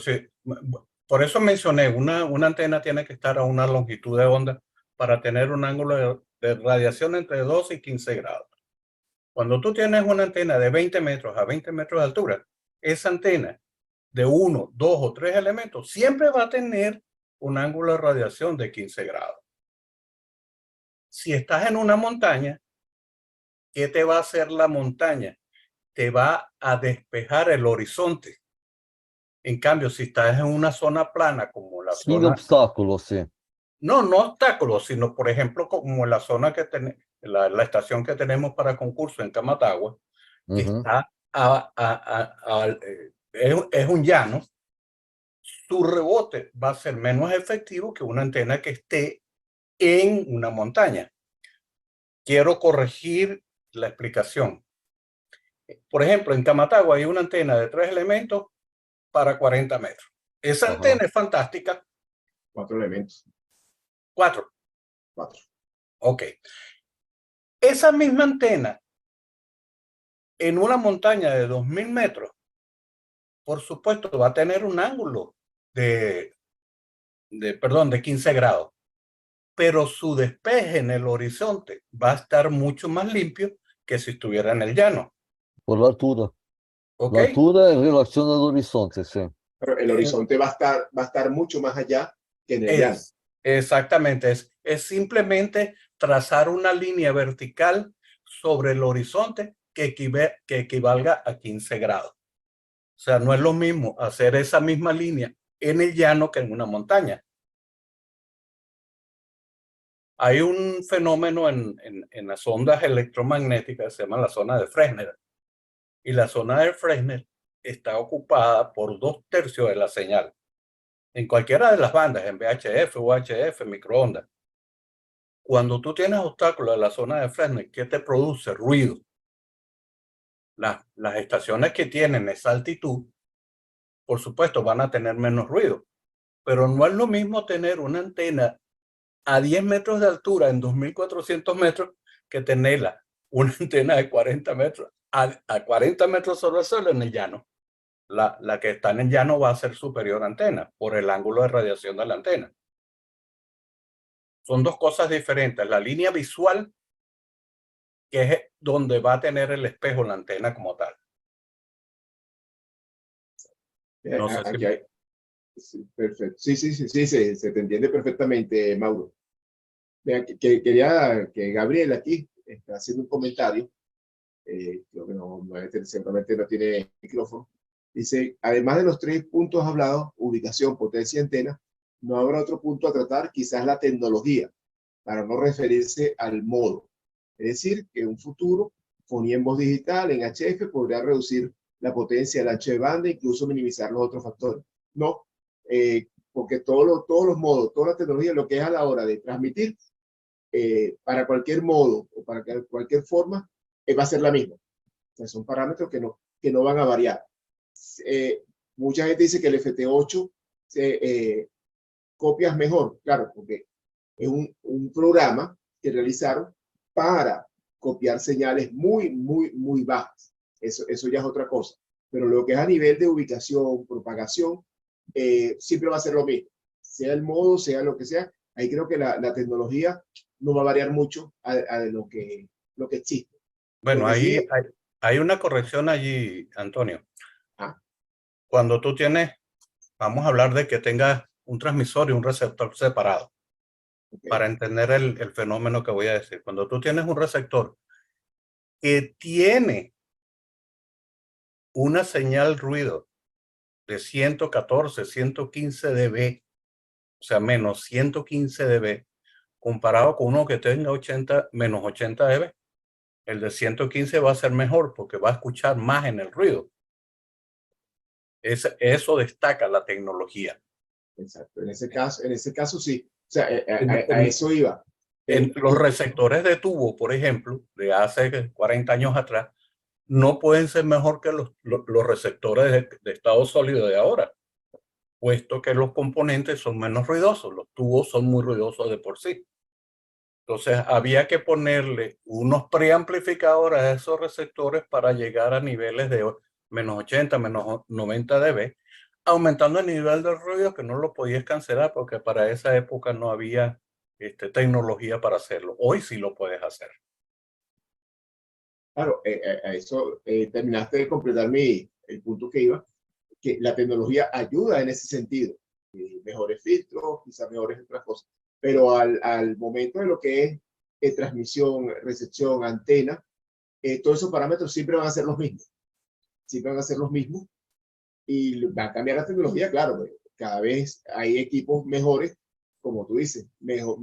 por eso mencioné, una antena tiene que estar a una longitud de onda para tener un ángulo de radiación entre 12 y 15 grados. Cuando tú tienes una antena de 20 metros a 20 metros de altura, esa antena de 1, 2 o 3 elementos siempre va a tener un ángulo de radiación de 15 grados. Si estás en una montaña, ¿qué te va a hacer la montaña? Te va a despejar el horizonte. En cambio, si estás en una zona plana como la Sin zona... obstáculos, sí. No obstáculos, sino por ejemplo como la zona que tenemos, la estación que tenemos para concurso en Camatagua, que está es un llano, su rebote va a ser menos efectivo que una antena que esté en una montaña. Quiero corregir la explicación. Por ejemplo, en Camatagua hay una antena de 3 elementos para 40 metros. Esa antena es fantástica. 4 elementos. 4. 4. Ok. Esa misma antena en una montaña de 2000 metros, por supuesto, va a tener un ángulo de 15 grados, pero su despeje en el horizonte va a estar mucho más limpio que si estuviera en el llano. Por la altura. ¿Ok? La altura en relación al horizonte, sí. Pero el horizonte va a estar mucho más allá que en el llano. Exactamente, es simplemente trazar una línea vertical sobre el horizonte que equivalga a 15 grados. O sea, no es lo mismo hacer esa misma línea en el llano que en una montaña. Hay un fenómeno en las ondas electromagnéticas que se llama la zona de Fresnel. Y la zona de Fresnel está ocupada por 2/3 de la señal. En cualquiera de las bandas, en VHF, UHF, microondas. Cuando tú tienes obstáculos en la zona de Fresnel, ¿qué te produce? Ruido. Las estaciones que tienen esa altitud, por supuesto, van a tener menos ruido. Pero no es lo mismo tener una antena a 10 metros de altura en 2400 metros que tenerla una antena de 40 metros a 40 metros sobre el suelo en el llano. La que está en el llano va a ser superior a antena por el ángulo de radiación de la antena. Son dos cosas diferentes. La línea visual, que es donde va a tener el espejo la antena como tal. No sé Aquí si... hay, sí, perfecto. Sí, se te entiende perfectamente, Mauro. Vea, quería que Gabriel aquí está haciendo un comentario. Creo que seguramente no tiene micrófono. Dice, además de los 3 puntos hablados, ubicación, potencia y antena, no habrá otro punto a tratar, quizás la tecnología, para no referirse al modo. Es decir, que en un futuro, fonía en voz digital, en HF, podría reducir la potencia del ancho de banda, incluso minimizar los otros factores. No, porque todos los modos, toda la tecnología, lo que es a la hora de transmitir, para cualquier modo o para cualquier forma, va a ser la misma. O sea, son parámetros que no van a variar. Mucha gente dice que el FT8 copias mejor, claro, porque es un programa que realizaron para copiar señales muy bajas. Eso ya es otra cosa. Pero lo que es a nivel de ubicación, propagación, siempre va a ser lo mismo. Sea el modo, sea lo que sea. Ahí creo que la tecnología no va a variar mucho a lo que existe. Bueno, ahí sí, hay una corrección allí, Antonio. Ah. Cuando tú tienes, vamos a hablar de que tengas un transmisor y un receptor separado. Okay. Para entender el fenómeno que voy a decir. Cuando tú tienes un receptor que tiene una señal ruido de 114, 115 dB, o sea, menos 115 dB, comparado con uno que tenga menos 80 dB, el de 115 va a ser mejor porque va a escuchar más en el ruido. Eso destaca la tecnología. Exacto. En ese caso sí. O sea, a eso iba. En los receptores de tubo, por ejemplo, de hace 40 años atrás, no pueden ser mejor que los receptores de estado sólido de ahora, puesto que los componentes son menos ruidosos, los tubos son muy ruidosos de por sí. Entonces había que ponerle unos preamplificadores a esos receptores para llegar a niveles de menos 80, menos 90 dB, aumentando el nivel de ruido que no lo podías cancelar porque para esa época no había tecnología para hacerlo. Hoy sí lo puedes hacer. Claro, a eso terminaste de completar el punto que iba, que la tecnología ayuda en ese sentido. Mejores filtros, quizás mejores otras cosas. Pero al momento de lo que es transmisión, recepción, antena, todos esos parámetros siempre van a ser los mismos. Siempre van a ser los mismos. Y va a cambiar la tecnología, claro. Pues, cada vez hay equipos mejores, como tú dices, mejor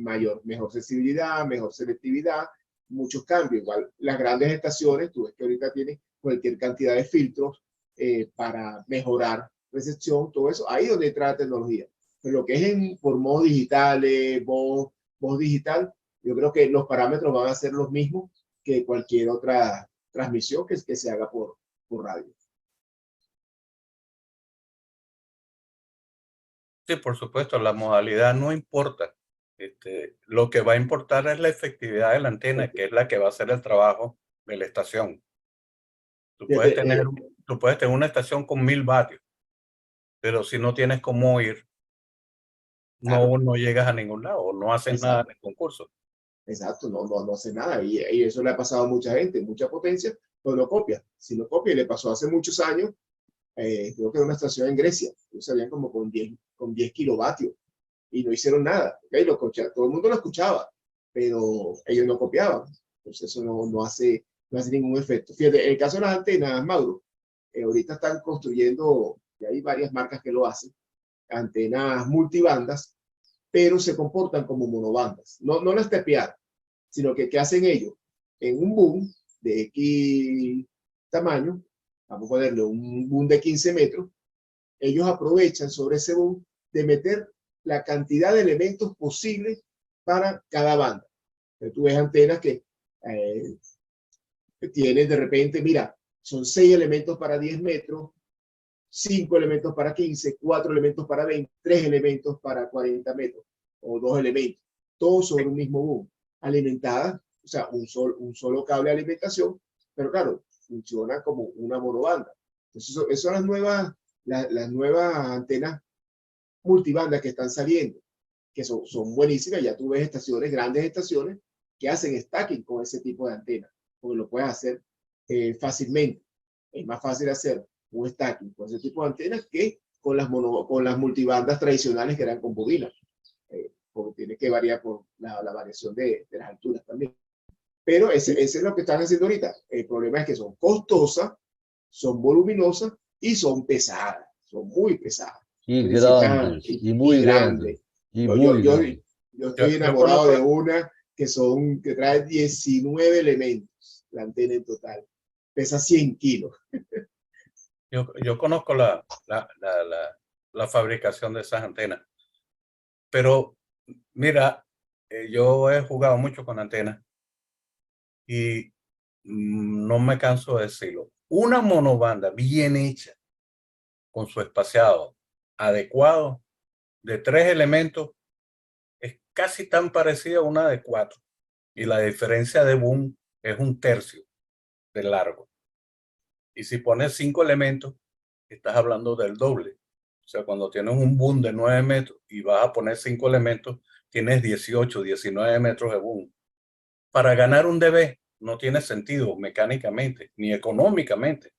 sensibilidad, mejor selectividad, muchos cambios. Igual las grandes estaciones, tú ves que ahorita tienen cualquier cantidad de filtros para mejorar recepción, todo eso, ahí es donde entra la tecnología. Pero lo que es por modos digitales, voz digital, yo creo que los parámetros van a ser los mismos que cualquier otra transmisión que se haga por radio. Sí, por supuesto, la modalidad no importa. Lo que va a importar es la efectividad de la antena, que es la que va a hacer el trabajo de la estación. Tú puedes tener una estación con 1000 vatios, pero si no tienes cómo ir, no llegas a ningún lado, no haces nada en el concurso. Exacto, no hace nada. Y eso le ha pasado a mucha gente, mucha potencia, pues lo copia. Si lo copia, le pasó hace muchos años, creo que era una estación en Grecia, ellos salían como con 10 kilovatios y no hicieron nada. ¿Okay? Todo el mundo lo escuchaba, pero ellos no copiaban. Entonces eso no hace ningún efecto. Fíjate, en el caso de las antenas, Mauro, ahorita están construyendo, y hay varias marcas que lo hacen, antenas multibandas, pero se comportan como monobandas. No las tepear, sino que ¿qué hacen ellos? En un boom de X tamaño, vamos a ponerle un boom de 15 metros, ellos aprovechan sobre ese boom de meter la cantidad de elementos posibles para cada banda. Entonces, tú ves antenas que tienen de repente, mira, son 6 elementos para 10 metros, 5 elementos para 15, 4 elementos para 20, 3 elementos para 40 metros, o 2 elementos, todos sobre un mismo boom, alimentadas, o sea, un solo cable de alimentación, pero claro, funciona como una monobanda. Entonces, eso son las nuevas antenas multibandas que están saliendo, que son buenísimas. Ya tú ves estaciones, grandes estaciones, que hacen stacking con ese tipo de antenas, porque lo puedes hacer fácilmente. Es más fácil hacer un stacking con ese tipo de antenas que con las multibandas tradicionales que eran con bobinas, porque tiene que variar por la variación de las alturas también. Pero ese es lo que están haciendo ahorita. El problema es que son costosas, son voluminosas y son pesadas, son muy pesadas. Y grandes, y muy grandes. Yo estoy enamorado de una que trae 19 elementos, la antena en total. Pesa 100 kilos. Yo conozco la fabricación de esas antenas, pero mira, yo he jugado mucho con antenas y no me canso de decirlo. Una monobanda bien hecha, con su espaciado adecuado, de 3 elementos, es casi tan parecida a una de 4. Y la diferencia de boom es 1/3 de largo. Y si pones 5 elementos, estás hablando del doble. O sea, cuando tienes un boom de 9 metros y vas a poner 5 elementos, tienes 18, 19 metros de boom. Para ganar un dB no tiene sentido mecánicamente ni económicamente.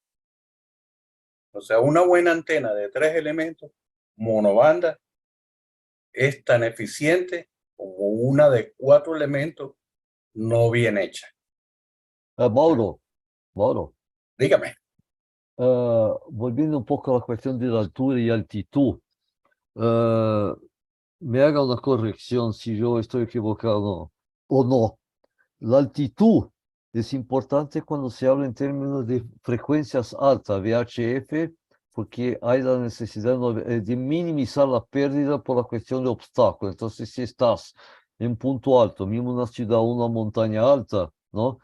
O sea, una buena antena de 3 elementos, monobanda, es tan eficiente como una de 4 elementos no bien hecha. Mauro, Dígame. volviendo un poco a la cuestión de la altura y altitud, me haga una corrección si yo estoy equivocado o no. La altitud es importante cuando se habla en términos de frecuencias altas, VHF, porque hay la necesidad de minimizar la pérdida por la cuestión de obstáculos. Entonces, si estás en punto alto, mismo una ciudad, una montaña alta, ¿no?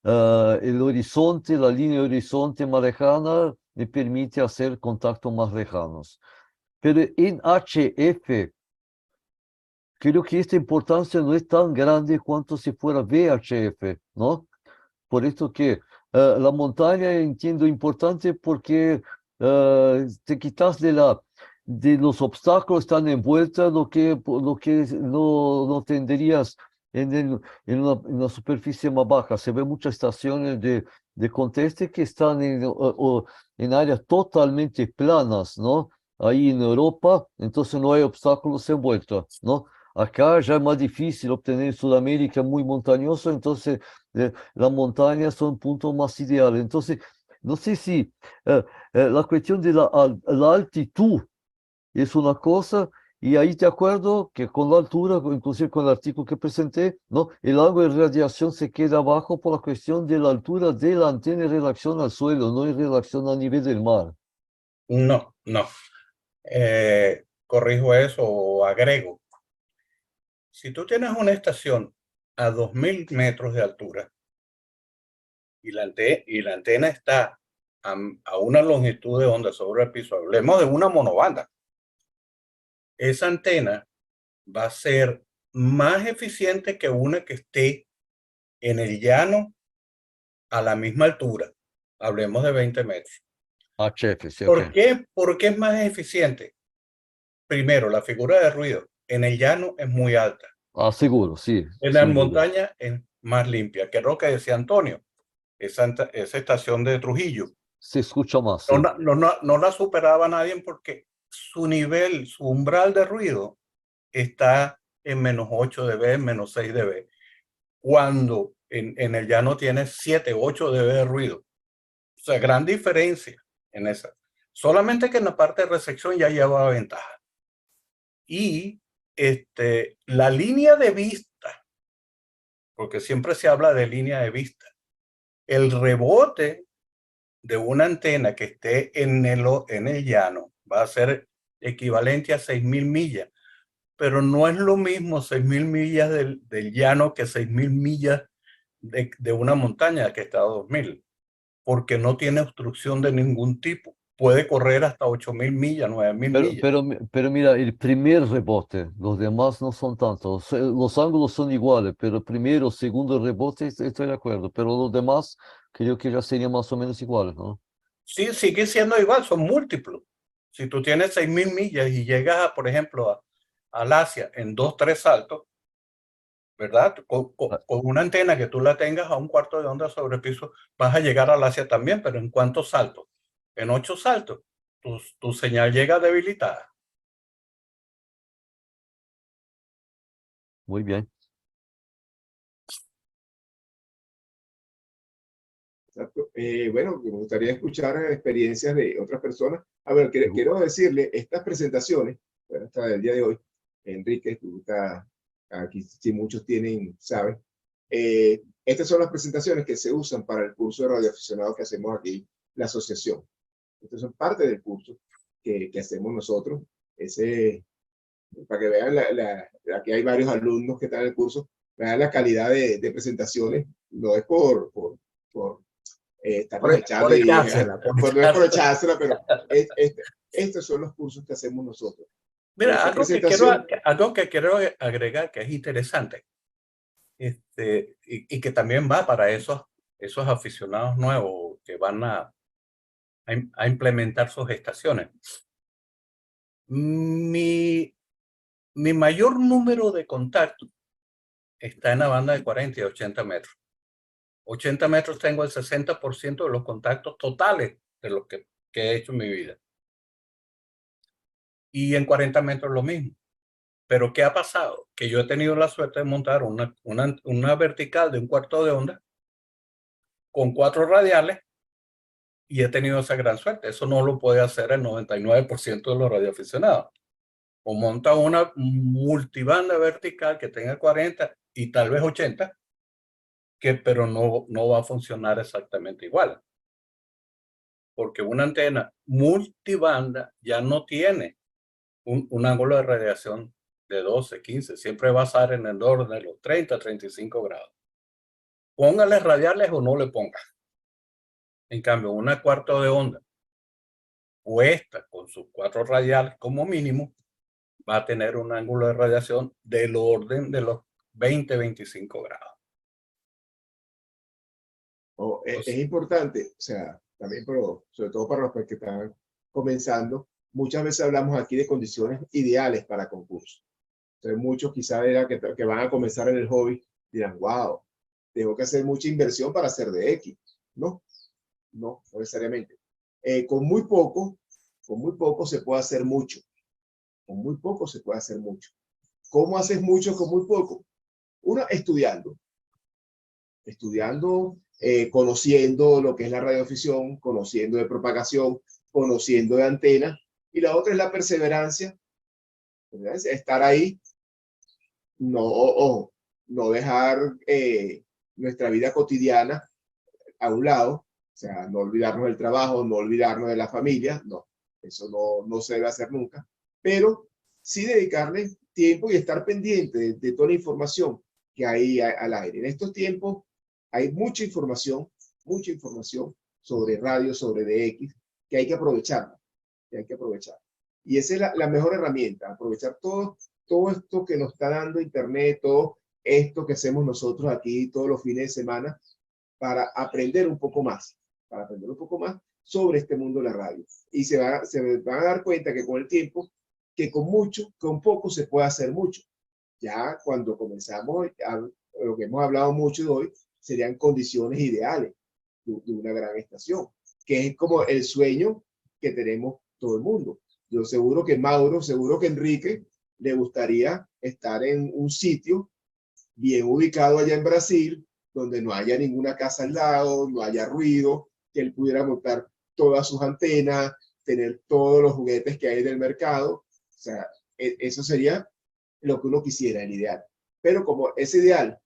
El horizonte, la línea horizonte más lejana me permite hacer contactos más lejanos. Pero en HF, creo que esta importancia no es tan grande cuanto si fuera VHF, ¿no? Por esto que la montaña entiendo importante porque te quitas de los obstáculos tan envueltos, lo que no tendrías en una superficie más baja. Se ve muchas estaciones de conteste que están en áreas totalmente planas, ¿no? Ahí en Europa, entonces no hay obstáculos envueltos, ¿no? Acá ya es más difícil obtener en Sudamérica muy montañoso, entonces las montañas son puntos más ideales. Entonces, no sé si la cuestión de la altitud es una cosa, y ahí de acuerdo que con la altura, inclusive con el artículo que presenté, ¿no? El ángulo de radiación se queda abajo por la cuestión de la altura de la antena en relación al suelo, no en relación al nivel del mar. No, no. Corrijo eso o agrego. Si tú tienes una estación a 2000 metros de altura y la antena está a una longitud de onda sobre el piso, hablemos de una monobanda, esa antena va a ser más eficiente que una que esté en el llano a la misma altura. Hablemos de 20 metros. HF, sí, ¿Por ok. qué? ¿Por qué es más eficiente? Primero, la figura de ruido en el llano es muy alta. Ah, seguro, sí, En la sin duda. montaña es más limpia, que es lo que decía Antonio, esa estación de Trujillo. Se escucha más, sí. No la superaba nadie porque su nivel, su umbral de ruido está en menos 8 dB, menos 6 dB. Cuando en el llano tiene 7, 8 dB de ruido. O sea, gran diferencia en esa. Solamente que en la parte de recepción ya lleva ventaja. Y la línea de vista, porque siempre se habla de línea de vista, el rebote de una antena que esté en el llano va a ser equivalente a 6.000 millas, pero no es lo mismo 6.000 millas del llano que 6.000 millas de una montaña que está a 2.000, porque no tiene obstrucción de ningún tipo. Puede correr hasta 8.000 millas, 9.000 millas. Pero mira, el primer rebote, los demás no son tantos. Los ángulos son iguales, pero el primero, segundo rebote, estoy de acuerdo. Pero los demás creo que ya serían más o menos iguales, ¿no? Sí, sigue siendo igual, son múltiplos. Si tú tienes 6.000 millas y llegas, por ejemplo, al Asia en 2, 3 saltos, ¿verdad? Con una antena que tú la tengas a un cuarto de onda sobre el piso, vas a llegar al Asia también, pero ¿en cuántos saltos? En 8 saltos. Tu señal llega debilitada. Muy bien. Exacto. Bueno, me gustaría escuchar experiencias de otras personas. A ver, quiero decirle, estas presentaciones, bueno, esta del día de hoy, Enrique, tú estás aquí, si muchos tienen, saben, estas son las presentaciones que se usan para el curso de radioaficionados que hacemos aquí, la asociación. Estas son parte del curso que hacemos nosotros. Para que vean, aquí hay varios alumnos que están en el curso, vean la calidad de presentaciones, no es por estarnos echando y no es por echársela, pero estos son los cursos que hacemos nosotros. Mira, algo que quiero agregar que es interesante, y que también va para esos aficionados nuevos que van a implementar sus estaciones. Mi mayor número de contactos está en la banda de 40 y 80 metros. 80 metros tengo el 60% de los contactos totales de los que he hecho en mi vida. Y en 40 metros lo mismo. Pero ¿qué ha pasado? Que yo he tenido la suerte de montar una vertical de un cuarto de onda con 4 radiales y he tenido esa gran suerte. Eso no lo puede hacer el 99% de los radioaficionados. O monta una multibanda vertical que tenga 40 y tal vez 80, pero no va a funcionar exactamente igual. Porque una antena multibanda ya no tiene un ángulo de radiación de 12, 15, siempre va a estar en el orden de los 30, 35 grados. Póngale radiales o no le ponga. En cambio, una cuarto de onda puesta con sus 4 radiales como mínimo, va a tener un ángulo de radiación del orden de los 20, 25 grados. Es importante, o sea, también, pero sobre todo para los que están comenzando, muchas veces hablamos aquí de condiciones ideales para concursos. Entonces muchos quizás que van a comenzar en el hobby dirán, wow, tengo que hacer mucha inversión para hacer DX. No, no necesariamente. Con muy poco se puede hacer mucho. Con muy poco se puede hacer mucho. ¿Cómo haces mucho con muy poco? Uno, estudiando, conociendo lo que es la radiodifusión, conociendo de propagación, conociendo de antena, y la otra es la perseverancia, ¿verdad? Estar ahí, no dejar nuestra vida cotidiana a un lado, o sea, no olvidarnos del trabajo, no olvidarnos de la familia, no, eso no se debe hacer nunca, pero sí dedicarle tiempo y estar pendiente de toda la información que hay al aire. En estos tiempos hay mucha información sobre radio, sobre DX, que hay que aprovecharla, Y esa es la mejor herramienta, aprovechar todo esto que nos está dando Internet, todo esto que hacemos nosotros aquí todos los fines de semana, para aprender un poco más sobre este mundo de la radio. Y se van a dar cuenta que con el tiempo, que con poco se puede hacer mucho. Ya cuando comenzamos lo que hemos hablado mucho de hoy, serían condiciones ideales de una gran estación, que es como el sueño que tenemos todo el mundo. Yo seguro que Mauro, seguro que Enrique le gustaría estar en un sitio bien ubicado allá en Brasil, donde no haya ninguna casa al lado, no haya ruido, que él pudiera montar todas sus antenas, tener todos los juguetes que hay del mercado. O sea, eso sería lo que uno quisiera, el ideal. Pero como ese ideal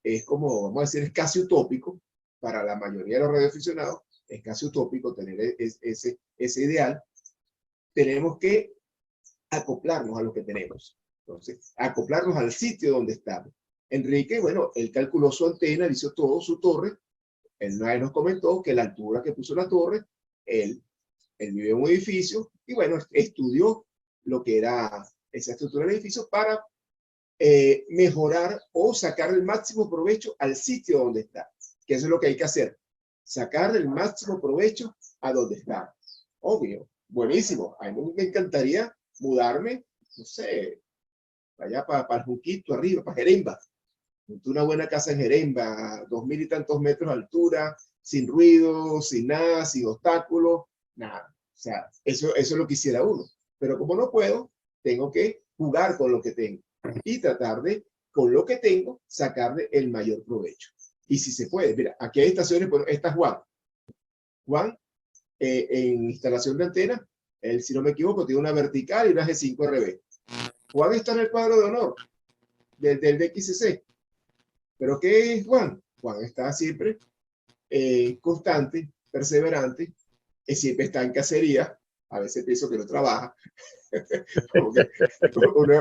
es como, vamos a decir, es casi utópico para la mayoría de los radioaficionados, es casi utópico tener ese ideal, tenemos que acoplarnos a lo que tenemos. Entonces, acoplarnos al sitio donde estamos. Enrique, bueno, él calculó su antena, hizo todo, su torre. Él nos comentó que la altura que puso la torre, él vive en un edificio y bueno, estudió lo que era esa estructura del edificio para mejorar o sacar el máximo provecho al sitio donde está. Que eso es lo que hay que hacer. Sacar el máximo provecho a donde está. Obvio, buenísimo. A mí me encantaría mudarme, no sé, allá para el Junquito, arriba, para Jeremba. Una buena casa en Jeremba, 2000 y tantos metros de altura, sin ruido, sin nada, sin obstáculos, nada. O sea, eso lo quisiera uno. Pero como no puedo, tengo que jugar con lo que tengo y tratar de, con lo que tengo, sacarle el mayor provecho. Y si se puede, mira, aquí hay estaciones, bueno, esta es Juan. Juan, en instalación de antena, él, si no me equivoco, tiene una vertical y una G5RB. Juan está en el cuadro de honor del DXCC. ¿Pero qué es Juan? Juan está siempre constante, perseverante, siempre está en cacería. A veces pienso que no trabaja.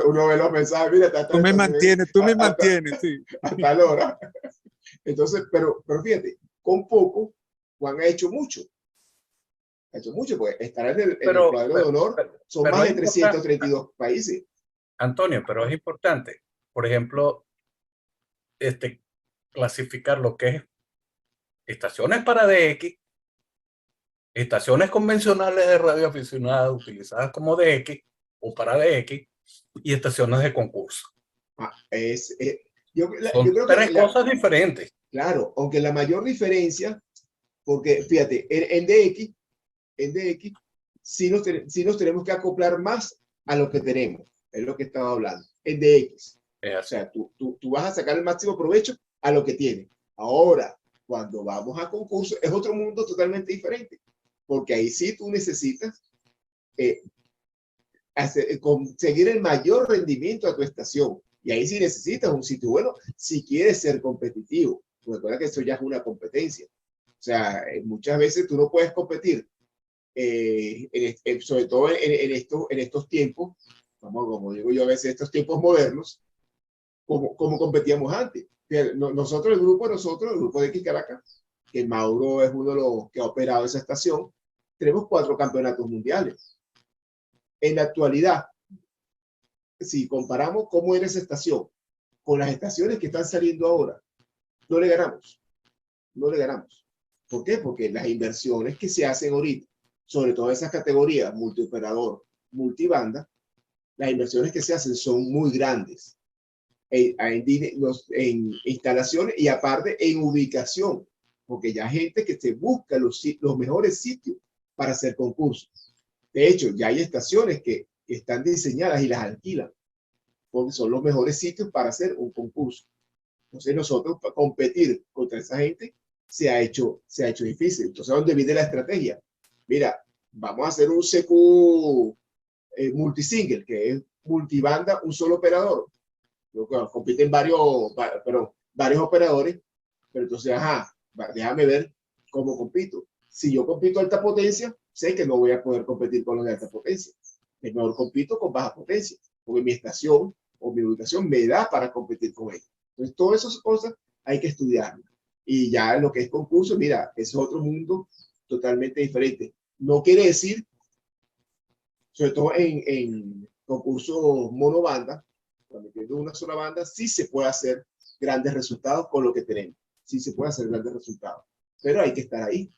uno ve los mensajes, mira, tú me mantienes, sí. A tal hora. Entonces, pero fíjate, con poco, Juan ha hecho mucho. Ha hecho mucho, porque estar en el cuadro de honor son más de 332 países. Antonio, pero es importante, por ejemplo, clasificar lo que es estaciones para DX, estaciones convencionales de radioaficionados utilizadas como DX o para DX y estaciones de concurso. Yo creo que tres cosas diferentes. Claro, aunque la mayor diferencia, porque fíjate, en DX sí nos tenemos que acoplar más a lo que tenemos, es lo que estaba hablando, en DX. O sea, tú vas a sacar el máximo provecho a lo que tienes. Ahora, cuando vamos a concurso, es otro mundo totalmente diferente, porque ahí sí tú necesitas conseguir el mayor rendimiento a tu estación. Y ahí sí necesitas un sitio bueno si quieres ser competitivo. Recuerda que eso ya es una competencia. O sea, muchas veces tú no puedes competir, sobre todo en estos tiempos, como digo yo a veces, estos tiempos modernos, como competíamos antes. Nosotros, el grupo de X Caracas, que Mauro es uno de los que ha operado esa estación, tenemos 4 campeonatos mundiales. En la actualidad, si comparamos cómo era esa estación con las estaciones que están saliendo ahora, no le ganamos. ¿Por qué? Porque las inversiones que se hacen ahorita, sobre todo esas categorías, multioperador, multibanda, las inversiones que se hacen son muy grandes en instalaciones y aparte en ubicación, porque ya hay gente que se busca los mejores sitios para hacer concursos. De hecho, ya hay estaciones que están diseñadas y las alquilan, porque son los mejores sitios para hacer un concurso. Entonces nosotros para competir contra esa gente se ha hecho difícil. Entonces, ¿dónde viene la estrategia? Mira, vamos a hacer un CQ multisingle, que es multibanda, un solo operador. Compiten varios operadores, pero entonces, déjame ver cómo compito. Si yo compito alta potencia, sé que no voy a poder competir con los de alta potencia. Es mejor compito con baja potencia, porque mi estación o mi ubicación me da para competir con ellos. Entonces, todas esas cosas hay que estudiarlas. Y ya lo que es concurso, mira, es otro mundo totalmente diferente. No quiere decir, sobre todo en concursos monobanda, cuando tienes una sola banda, sí se puede hacer grandes resultados con lo que tenemos. Sí se puede hacer grandes resultados. Pero hay que estar ahí.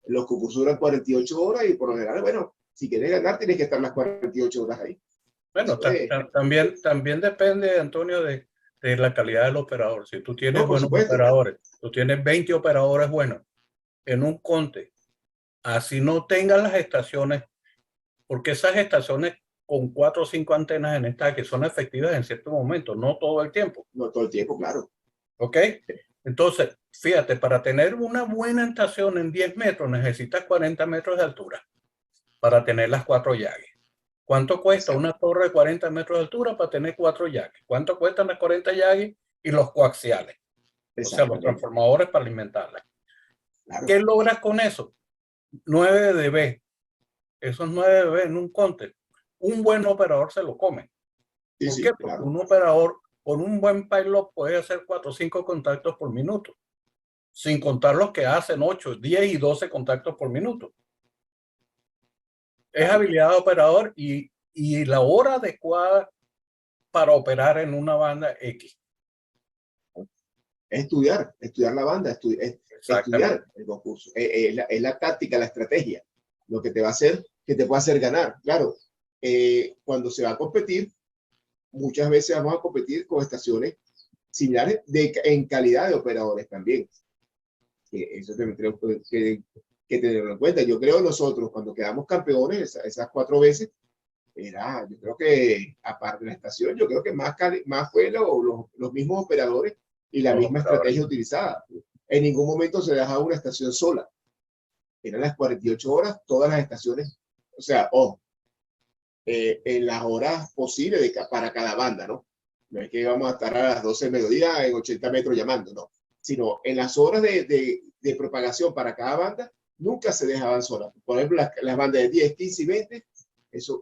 Los concursos duran 48 horas y por lo general, bueno, si quieres ganar, tienes que estar las 48 horas ahí. Bueno, también depende, Antonio, de la calidad del operador. Si tú tienes buenos operadores, tú tienes 20 operadores buenos en un conte, así no tengan las estaciones, porque esas estaciones con 4 o 5 antenas en esta que son efectivas en ciertos momentos, no todo el tiempo. No todo el tiempo, claro. ¿Ok? Entonces, fíjate, para tener una buena estación en 10 metros necesitas 40 metros de altura para tener las 4 llaves. ¿Cuánto cuesta una torre de 40 metros de altura para tener 4 llaves? ¿Cuánto cuestan las 40 llaves y los coaxiales? O sea, los transformadores para alimentarlas. Claro. ¿Qué logras con eso? 9 dB. Esos 9 dB en un conte, un buen operador se lo come. ¿Por qué? Porque un operador con un buen pilot puede hacer 4 o 5 contactos por minuto, sin contar los que hacen 8, 10 y 12 contactos por minuto. Es habilidad de operador y la hora adecuada para operar en una banda X. Estudiar la banda, estudiar el concurso. Es la táctica, la estrategia, lo que te va a hacer, que te puede hacer ganar. Claro, cuando se va a competir, muchas veces vamos a competir con estaciones similares en calidad de operadores también. Eso tenemos que tenerlo en cuenta. Yo creo nosotros, cuando quedamos campeones, esas 4 veces, yo creo que, aparte de la estación, yo creo que más fue los mismos operadores y la misma estrategia utilizada. En ningún momento se dejaba una estación sola. Eran las 48 horas, todas las estaciones, o sea, en las horas posibles para cada banda, ¿no? No es que íbamos a estar a las 12 del mediodía en 80 metros llamando, no. Sino en las horas de propagación para cada banda, nunca se dejaban solas. Por ejemplo, las bandas de 10, 15 y 20,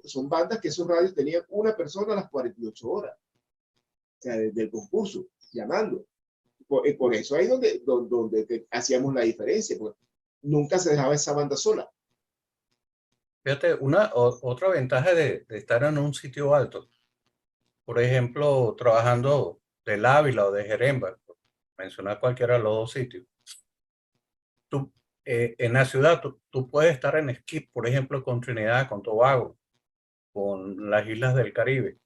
son bandas que esos radios tenían una persona a las 48 horas. O sea, desde el concurso, llamando. Por eso ahí donde hacíamos la diferencia, porque nunca se dejaba esa banda sola. Fíjate, otra ventaja de estar en un sitio alto, por ejemplo, trabajando del Ávila o de Jeremba, mencionar cualquiera de los dos sitios, en la ciudad tú puedes estar en esquí, por ejemplo, con Trinidad, con Tobago, con las islas del Caribe,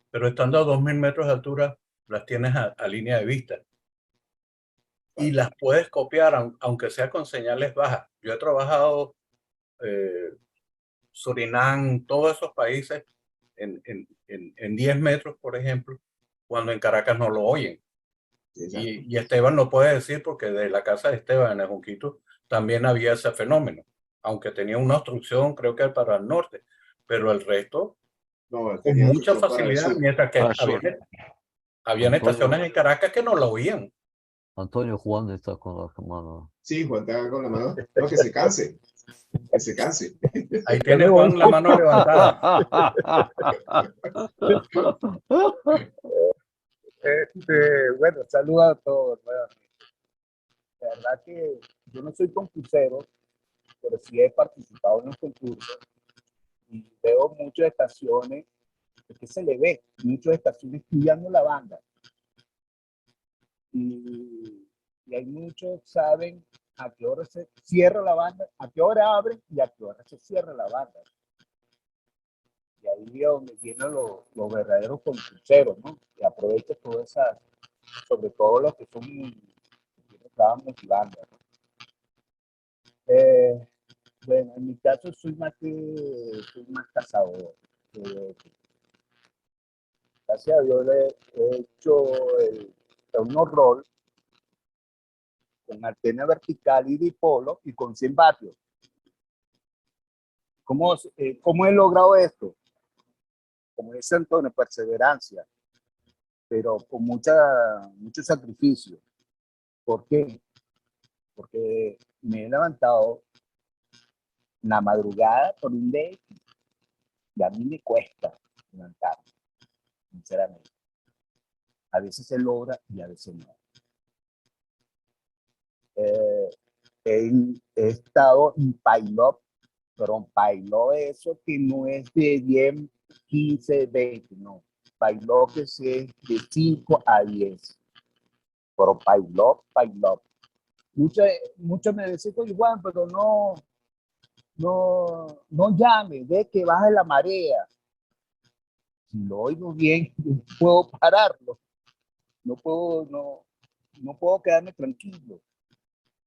pero estando a 2.000 metros de altura, las tienes a línea de vista. Y las puedes copiar, aunque sea con señales bajas. Yo he trabajado Surinam, todos esos países en 10 metros, por ejemplo, cuando en Caracas no lo oyen. Y Esteban lo puede decir porque de la casa de Esteban en el Junquito también había ese fenómeno, aunque tenía una obstrucción, creo que para el norte, pero el resto con mucha facilidad, mientras que habían estaciones en Caracas que no lo oían. Antonio, Juan está con la mano. Sí, Juan está con la mano. No, que se canse. Que se canse. Ahí tiene Juan la mano levantada. Bueno, saludos a todos. La verdad que yo no soy concursero, pero sí he participado en los concursos y veo muchas estaciones, que se le ve, muchas estaciones estudiando la banda. Y hay muchos saben a qué hora se cierra la banda, a qué hora abren y a qué hora se cierra la banda. Y ahí es donde vienen los verdaderos concurseros, ¿no? Y aprovecho todas esas, sobre todo los que son, que me estaban motivando, ¿no? Bueno, en mi caso soy más cazador. Gracias a Dios he hecho unos rol con antena vertical y dipolo y con 100 vatios. ¿Cómo he logrado esto? Como dice Antonio, perseverancia, pero con mucho sacrificio. ¿Por qué? Porque me he levantado en la madrugada por un día y a mí me cuesta levantarme, sinceramente. A veces se logra y a veces no. He estado en pilot, pero en pilot eso que no es de 10, 15, 20, no. Pilot que es de 5 a 10. Pero pilot. Muchos me decían, oye, Juan, pero no llame, ve que baja la marea. Si lo oigo bien, no puedo pararlo. No puedo quedarme tranquilo.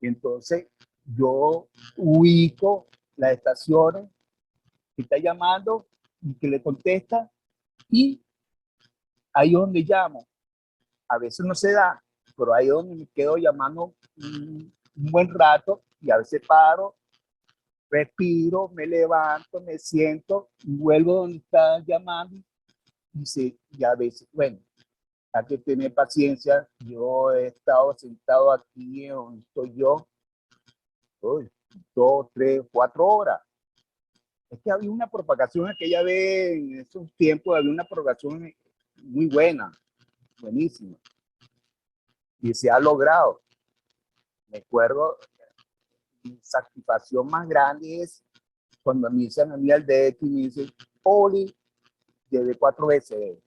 Y entonces yo ubico las estaciones que está llamando y que le contesta, y ahí es donde llamo. A veces no se da, pero ahí es donde me quedo llamando un buen rato y a veces paro, respiro, me levanto, me siento y vuelvo donde está llamando y a veces, bueno, hay que tener paciencia. Yo he estado sentado aquí donde estoy yo, 2, 3, 4 horas. Es que había una propagación aquella vez, en esos tiempos, había una propagación muy buena, buenísima. Y se ha logrado. Me acuerdo, mi satisfacción más grande es cuando me dicen a mí al DX y me dicen, Oli, llevé 4 veces.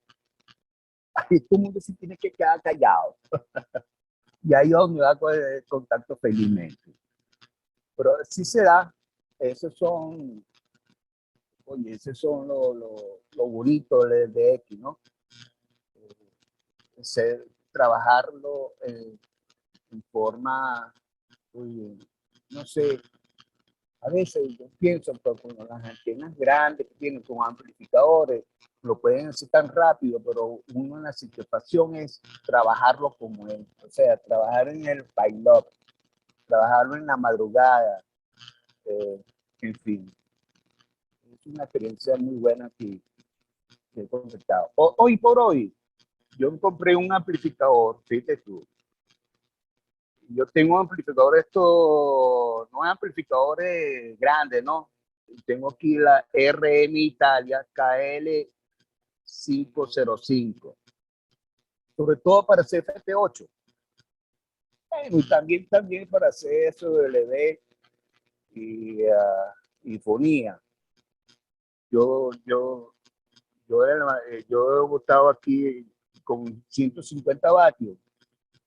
Ahí todo el mundo se tiene que quedar callado. Y ahí es donde va con el contacto felizmente. Pero sí se da. Esos son, oye, esos son lo bonito del DX, ¿no? Trabajarlo en forma, oye, no sé, a veces yo pienso que con las antenas grandes que tienen con amplificadores, lo pueden hacer tan rápido, pero uno en la satisfacción es trabajarlo como es, o sea, trabajar en el pilot, trabajarlo en la madrugada, en fin. Es una experiencia muy buena que he conectado. Hoy por hoy, yo me compré un amplificador, fíjate tú. Yo tengo amplificadores, no amplificadores grandes, ¿no? Tengo aquí la RM Italia KL505, sobre todo para CFT8. Bueno, y también para hacer SWD y fonía. Yo he estado aquí con 150 vatios.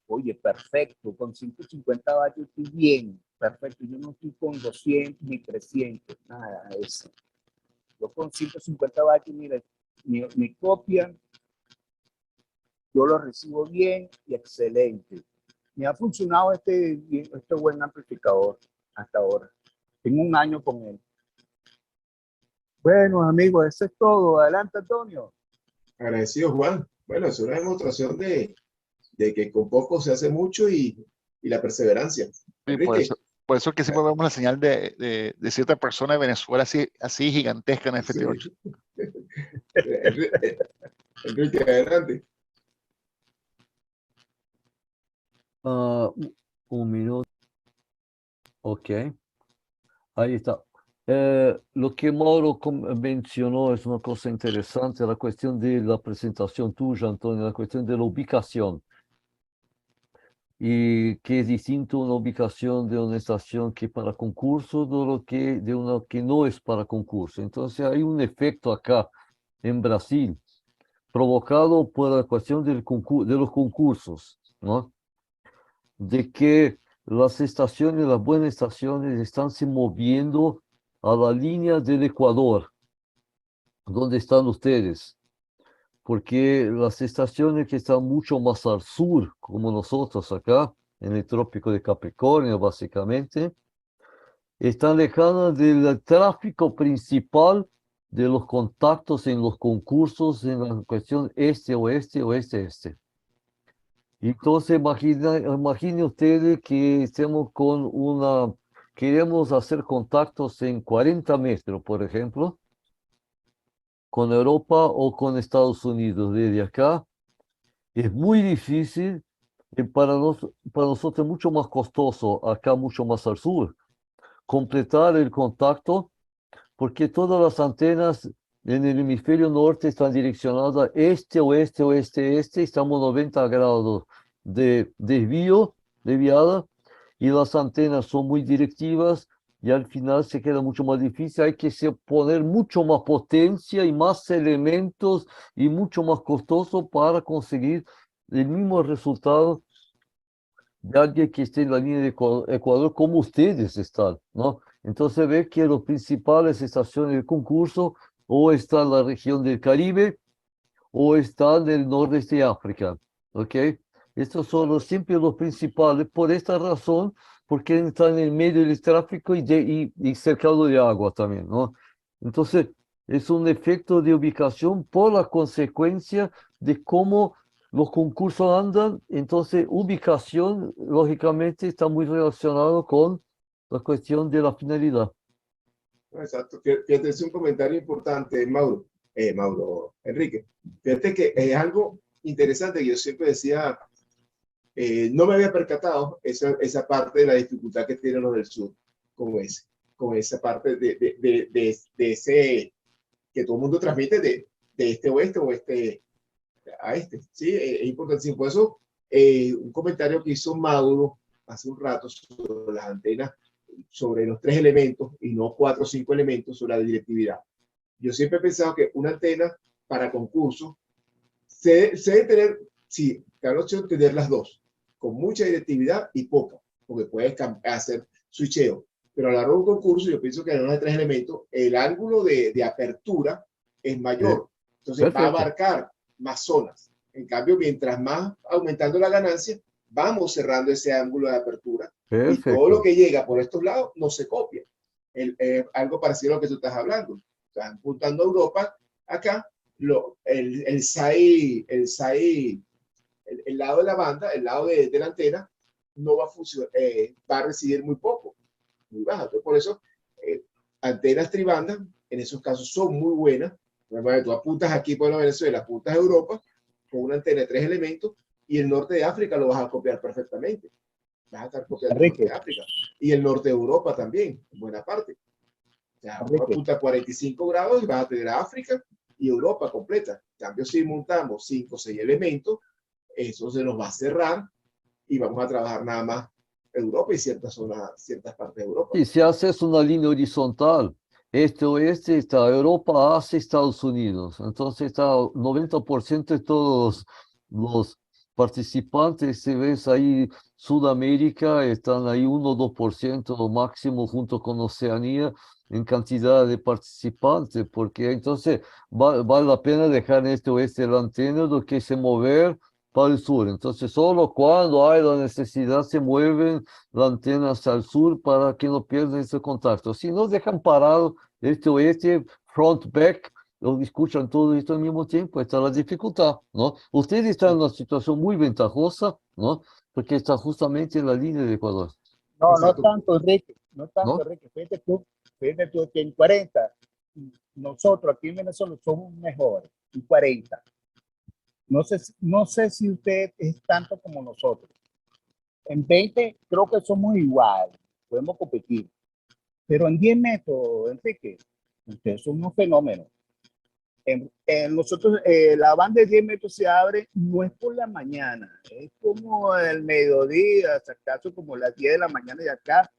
Oye, perfecto, con 150 vatios estoy bien, perfecto. Yo no estoy con 200 ni 300, nada de eso. Yo con 150 vatios, mira, me copian, yo lo recibo bien y excelente. Me ha funcionado este buen amplificador hasta ahora. Tengo un año con él. Bueno, amigos, eso es todo. Adelante, Antonio. Agradecido, Juan. Bueno, es una demostración de que con poco se hace mucho y la perseverancia. Y Enrique, por eso que siempre vemos la señal de cierta persona de Venezuela así gigantesca en FT8. sí. Enrique, adelante. Un minuto. Ok, ahí está. Lo que Mauro mencionó es una cosa interesante, la cuestión de la presentación tuya, Antonio, la cuestión de la ubicación. Y que es distinto una ubicación de una estación que para concurso de una que no es para concurso. Entonces hay un efecto acá en Brasil provocado por la cuestión de los concursos, ¿no? De que las estaciones, las buenas estaciones están se moviendo a la línea del Ecuador. ¿dónde están ustedes? Porque las estaciones que están mucho más al sur, como nosotros acá, en el trópico de Capricornio, básicamente, están lejanas del tráfico principal de los contactos en los concursos en la cuestión este-oeste, oeste-este. Entonces, imagine ustedes que estemos con queremos hacer contactos en 40 metros, por ejemplo, con Europa o con Estados Unidos desde acá. Es muy difícil, para nosotros es mucho más costoso, acá mucho más al sur, completar el contacto, porque todas las antenas en el hemisferio norte están direccionadas este, oeste, oeste, este, estamos 90 grados de desvío, desviada, y las antenas son muy directivas y al final se queda mucho más difícil, hay que poner mucho más potencia y más elementos y mucho más costoso para conseguir el mismo resultado de alguien que esté en la línea de Ecuador como ustedes están, ¿no? Entonces ve que las principales estaciones de concurso o están en la región del Caribe o están en el nordeste de África, ¿ok? Estos son siempre los principales, por esta razón, porque están en el medio del tráfico y cercado de agua también, ¿no? Entonces, es un efecto de ubicación por la consecuencia de cómo los concursos andan. Entonces, ubicación, lógicamente, está muy relacionado con la cuestión de la finalidad. Exacto. Fíjate, es un comentario importante, Mauro. Enrique. Fíjate que es algo interesante que yo siempre decía, no me había percatado esa parte de la dificultad que tienen los del sur con esa parte de ese que todo el mundo transmite de este oeste, oeste a este. Sí, es importante. Por eso, un comentario que hizo Mauro hace un rato sobre las antenas, sobre los 3 elementos y no 4 o 5 elementos sobre la directividad. Yo siempre he pensado que una antena para concurso se debe tener, sí, cada opción tener las dos, con mucha directividad y poca, porque puedes hacer switcheo. Pero a la largo de un concurso, yo pienso que en uno de 3 elementos, el ángulo de apertura es mayor. Entonces va a abarcar más zonas. En cambio, mientras más aumentando la ganancia, vamos cerrando ese ángulo de apertura. Y todo lo que llega por estos lados no se copia. Algo parecido a lo que tú estás hablando. Están apuntando a Europa acá, el SAI, el lado de la banda, el lado de la antena, no va a funcionar, va a recibir muy poco, muy baja. Entonces, por eso, antenas tribandas, en esos casos son muy buenas. Bueno, tú apuntas aquí por Venezuela, apuntas a Europa con una antena de 3 elementos y el norte de África lo vas a copiar perfectamente. Vas a estar copiando el norte de África y el norte de Europa también, en buena parte. O sea, apunta a 45 grados y vas a tener a África y Europa completa. En cambio, si montamos 5 o 6 elementos, eso se nos va a cerrar y vamos a trabajar nada más Europa y ciertas zonas, ciertas partes de Europa. Y si haces una línea horizontal, este-oeste, está Europa, Asia, Estados Unidos. Entonces está 90% de todos los participantes, si ves ahí Sudamérica, están ahí 1 o 2% máximo junto con Oceanía en cantidad de participantes, porque entonces vale la pena dejar en este-oeste la antena do que se mover para el sur. Entonces solo cuando hay la necesidad se mueven la antena hacia el sur para que no pierdan ese contacto. Si no dejan parado este oeste, front, back, lo escuchan todo esto al mismo tiempo, está la dificultad, ¿no? Ustedes están en una situación muy ventajosa, ¿no? Porque está justamente en la línea de Ecuador. No, no tanto, Enrique, no tanto, ¿No? Enrique. Fíjate tú que en 40, nosotros aquí en Venezuela somos mejores, en 40. No sé si usted es tanto como nosotros. En 20 creo que somos iguales, podemos competir. Pero en 10 metros, Enrique, ustedes son unos fenómenos. Nosotros, la banda de 10 metros se abre, no es por la mañana, es como el mediodía, hasta acaso como las 10 de la mañana de acá,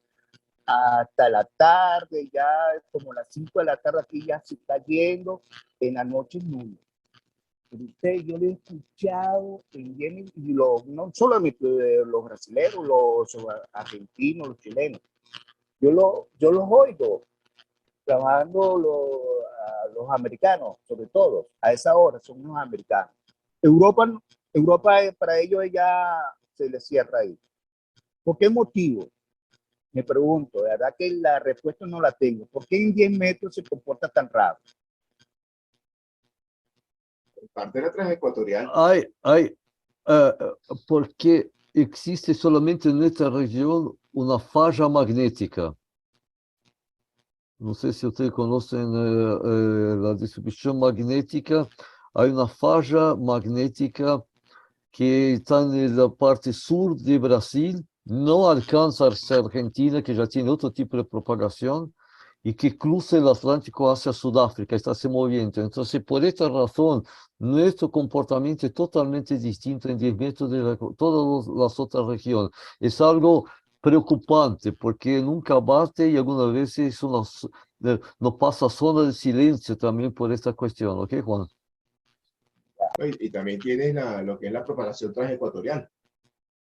hasta la tarde, ya como las 5 de la tarde aquí ya se está yendo, en la noche no. Yo lo he escuchado en Yemen, y no solamente los brasileños, los argentinos, los chilenos. Yo los oigo trabajando a los americanos, sobre todo, a esa hora son los americanos. Europa, Europa para ellos ya se les cierra ahí. ¿Por qué motivo? Me pregunto, de verdad que la respuesta no la tengo. ¿Por qué en 10 metros se comporta tan raro? Parte de la transecuatorial. Porque existe solamente en esta región una falla magnética. No sé si ustedes conocen la distribución magnética. Hay una falla magnética que está en la parte sur de Brasil, no alcanza hacia Argentina, que ya tiene otro tipo de propagación, y que cruza el Atlántico hacia Sudáfrica, está se moviendo. Entonces, por esta razón, nuestro comportamiento es totalmente distinto en 10 metros de todas las otras regiones. Es algo preocupante, porque nunca bate y algunas veces nos pasa zona de silencio también por esta cuestión, ¿ok, Juan? Y también tienes lo que es la propagación transecuatorial.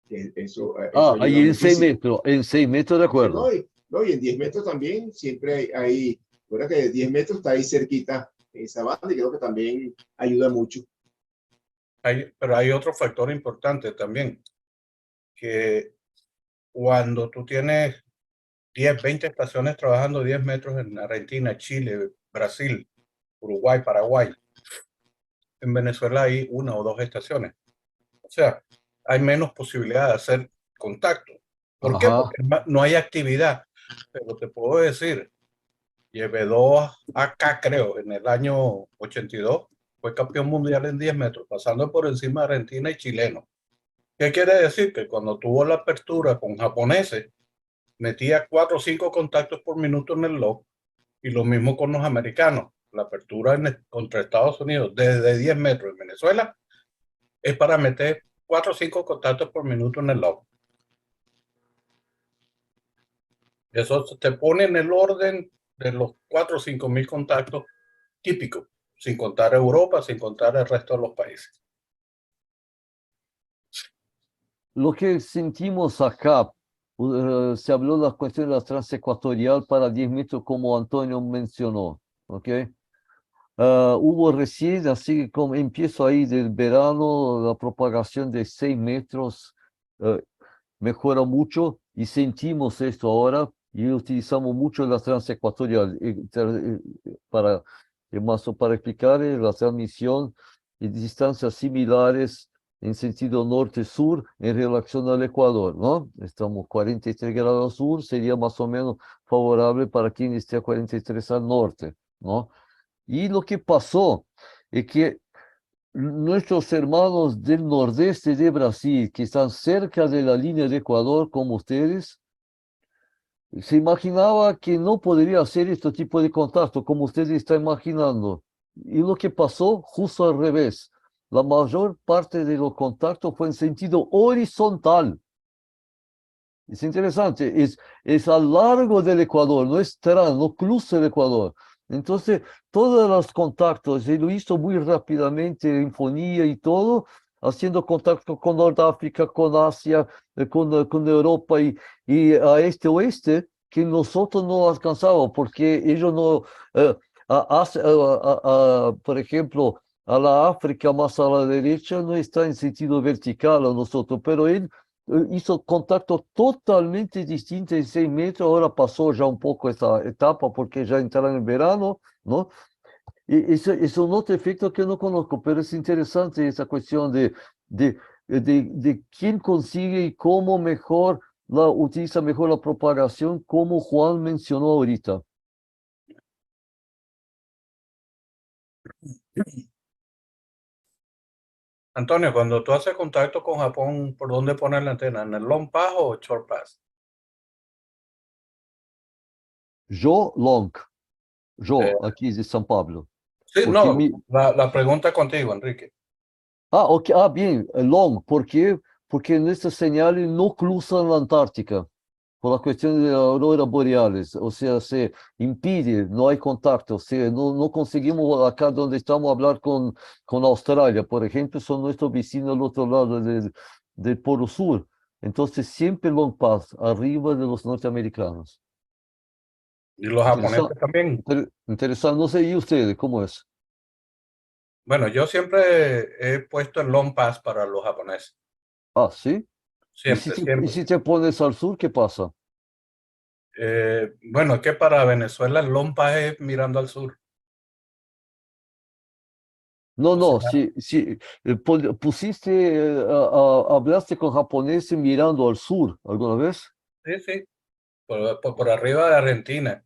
Eso ayuda Ahí en 6 muchísimo. metros, en 6 metros de acuerdo. Y en 10 metros también siempre hay, bueno, que 10 metros está ahí cerquita en esa banda y creo que también ayuda mucho. Pero hay otro factor importante también, que cuando tú tienes 10, 20 estaciones trabajando 10 metros en Argentina, Chile, Brasil, Uruguay, Paraguay, en Venezuela hay 1 o 2 estaciones. O sea, hay menos posibilidad de hacer contacto. ¿Por qué? Porque no hay actividad. Pero te puedo decir, llevé 2 acá, creo, en el año 82, fue campeón mundial en 10 metros, pasando por encima de Argentina y chileno. ¿Qué quiere decir? Que cuando tuvo la apertura con japoneses, metía 4 o 5 contactos por minuto en el log, y lo mismo con los americanos. La apertura contra Estados Unidos desde 10 metros en Venezuela es para meter 4 o 5 contactos por minuto en el log. Eso te pone en el orden de los 4 o 5 mil contactos típicos, sin contar Europa, sin contar el resto de los países. Lo que sentimos acá, se habló de la cuestión de la transecuatorial para 10 metros, como Antonio mencionó, ¿ok? Hubo recién, así como empiezo ahí del verano, la propagación de 6 metros mejora mucho y sentimos esto ahora y utilizamos mucho la transecuatorial para explicar la transmisión de distancias similares en sentido norte-sur en relación al Ecuador, ¿no? Estamos 43 grados al sur, sería más o menos favorable para quien esté a 43 al norte, ¿no? Y lo que pasó es que nuestros hermanos del nordeste de Brasil, que están cerca de la línea de Ecuador, como ustedes, se imaginaba que no podría hacer este tipo de contacto, como ustedes están imaginando. Y lo que pasó, justo al revés. La mayor parte de los contactos fue en sentido horizontal. Es interesante, es a lo largo del Ecuador, no es no cruza el Ecuador. Entonces, todos los contactos, él lo hizo muy rápidamente, en fonía y todo, haciendo contacto con Norteáfrica, con Asia, con Europa y a este oeste, que nosotros no alcanzamos, porque ellos no, por ejemplo, a la África más a la derecha no está en sentido vertical a nosotros, pero él hizo contacto totalmente distinto en 6 metros, ahora pasó ya un poco esta etapa porque ya entraron en verano, ¿no? Y eso es un otro efecto que no conozco, pero es interesante esa cuestión de quién consigue y cómo mejor utiliza mejor la propagación, como Juan mencionó ahorita. Antonio, cuando tú haces contacto con Japón, ¿por dónde pones la antena? ¿En el long pass o short pass? Yo aquí de San Pablo. Sí, Porque no, la pregunta contigo, Enrique. Ok, bien, long, ¿por qué? Porque nuestras señales no cruzan la Antártica por la cuestión de las auroras boreales, o sea, se impide, no hay contacto, o sea, no conseguimos acá donde estamos hablar con Australia, por ejemplo, son nuestros vecinos al otro lado del Polo Sur, entonces siempre long pass, arriba de los norteamericanos. Y los japoneses también. Interesante, no sé, ¿y ustedes cómo es? Bueno, yo siempre he puesto el long pass para los japoneses. Ah, ¿sí? Siempre, ¿Y siempre. si te pones al sur, qué pasa? Bueno, es que para Venezuela el long pass es mirando al sur. No, O no, sea, si pusiste, hablaste con japoneses mirando al sur alguna vez. sí, sí, por arriba de Argentina.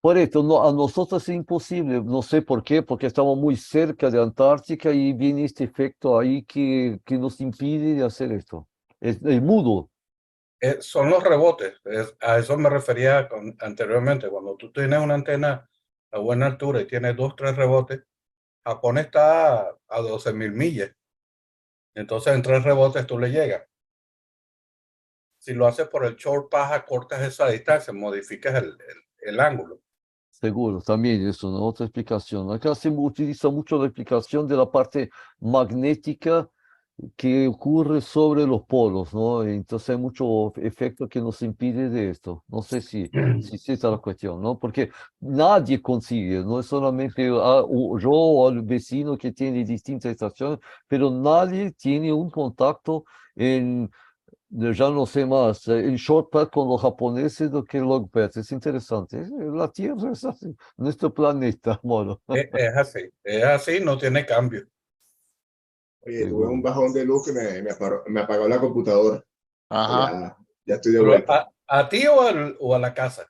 Por esto, no, a nosotros es imposible, no sé por qué, porque estamos muy cerca de Antártica y viene este efecto ahí que nos impide de hacer esto. Es el mudo. Son los rebotes. A eso me refería anteriormente. Cuando tú tienes una antena a buena altura y tienes 2, 3 rebotes, Japón está a 12.000 millas. Entonces en 3 rebotes tú le llegas. Si lo haces por el short pass, acortas esa distancia, modificas el ángulo. Seguro, también es una otra explicación. Acá se utiliza mucho la explicación de la parte magnética que ocurre sobre los polos, ¿no? Entonces hay mucho efecto que nos impide de esto. No sé si es esa la cuestión, ¿no? Porque nadie consigue, no es solamente yo o el vecino que tiene distintas estaciones, pero nadie tiene un contacto en ya no sé más, el shortcut con los japoneses do que el longpad. Es interesante. La Tierra es así, nuestro planeta, mono. Es así, no tiene cambio. Oye, tuve un bajón de luz que me apagó la computadora. Ajá. Ya estoy de Pero vuelta. ¿a ti o a la casa?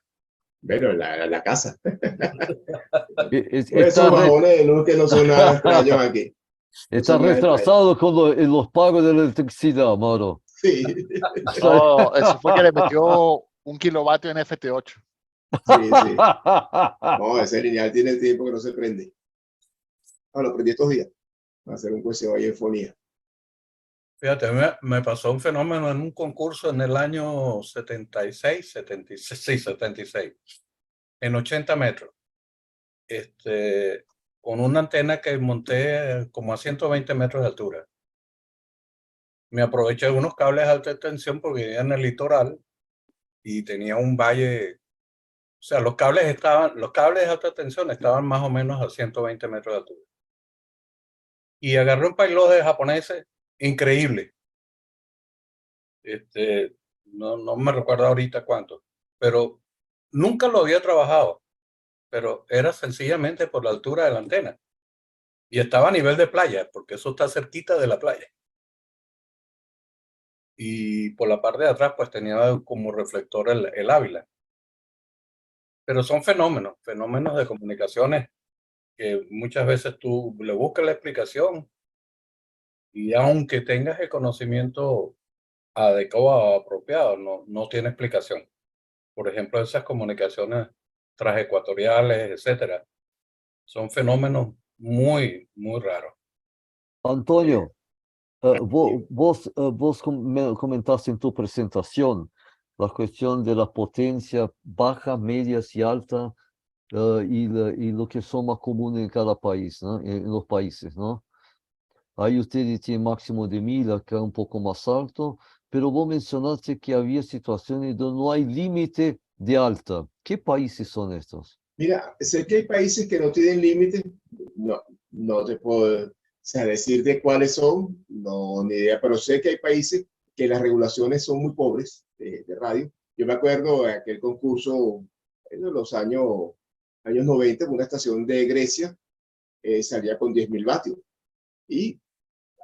Bueno, en la casa. Pues Está, esos bajones de luz que no son nada extraños aquí. No está son nada extraños. retrasado con los pagos de la electricidad, mano. Sí, No, eso fue que le metió 1 kilovatio en FT8. sí, sí. No, ese lineal tiene tiempo que no se prende. Ah, lo prendí estos días. Va a hacer un juicio ahí en fonía. Fíjate, me pasó un fenómeno en un concurso en el año 76, 76, sí, 76, en 80 metros, con una antena que monté como a 120 metros de altura. Me aproveché de unos cables de alta tensión porque vivía en el litoral y tenía un valle, o sea, los cables de alta tensión estaban más o menos a 120 metros de altura. Y agarré un payload de japoneses increíble. No me recuerdo ahorita cuánto, pero nunca lo había trabajado, pero era sencillamente por la altura de la antena. Y estaba a nivel de playa, porque eso está cerquita de la playa. Y por la parte de atrás, pues tenía como reflector el Ávila. Pero son fenómenos de comunicaciones que muchas veces tú le buscas la explicación y aunque tengas el conocimiento adecuado o apropiado, no tiene explicación. Por ejemplo, esas comunicaciones transecuatoriales, etcétera, son fenómenos muy, muy raros. Oye, Antonio, y vos me comentaste en tu presentación la cuestión de la potencia baja, medias y alta y lo que son más comunes en cada país, ¿no? En los países, ¿no? Ahí ustedes tienen máximo de 1000, acá un poco más alto, pero vos mencionaste que había situaciones donde no hay límite de alta. ¿Qué países son estos? mira, sé que hay países que no tienen límites. No te puedo, o sea, decir de cuáles son, no, ni idea, pero sé que hay países que las regulaciones son muy pobres de radio. Yo me acuerdo de aquel concurso en los años 90, una estación de Grecia salía con 10.000 vatios. Y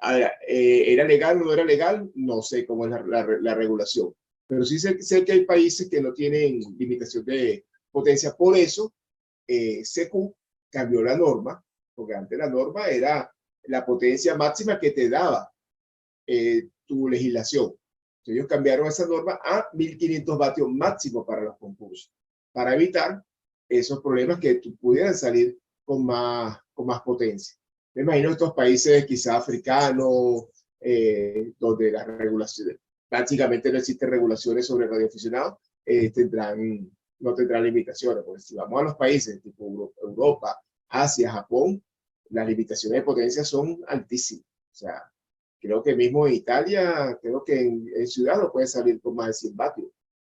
¿era legal o no era legal? No sé cómo es la regulación. Pero sí sé que hay países que no tienen limitación de potencia. Por eso, CQ cambió la norma, porque antes la norma era la potencia máxima que te daba tu legislación. Entonces, ellos cambiaron esa norma a 1.500 vatios máximo para los concursos, para evitar esos problemas que pudieran salir con más potencia. Me imagino estos países quizás africanos, donde las regulaciones, prácticamente no existen regulaciones sobre radioaficionados, no tendrán limitaciones, porque si vamos a los países tipo Europa, Asia, Japón, las limitaciones de potencia son altísimas. O sea, creo que mismo en Italia, creo que en ciudad no puede salir con más de 100 vatios,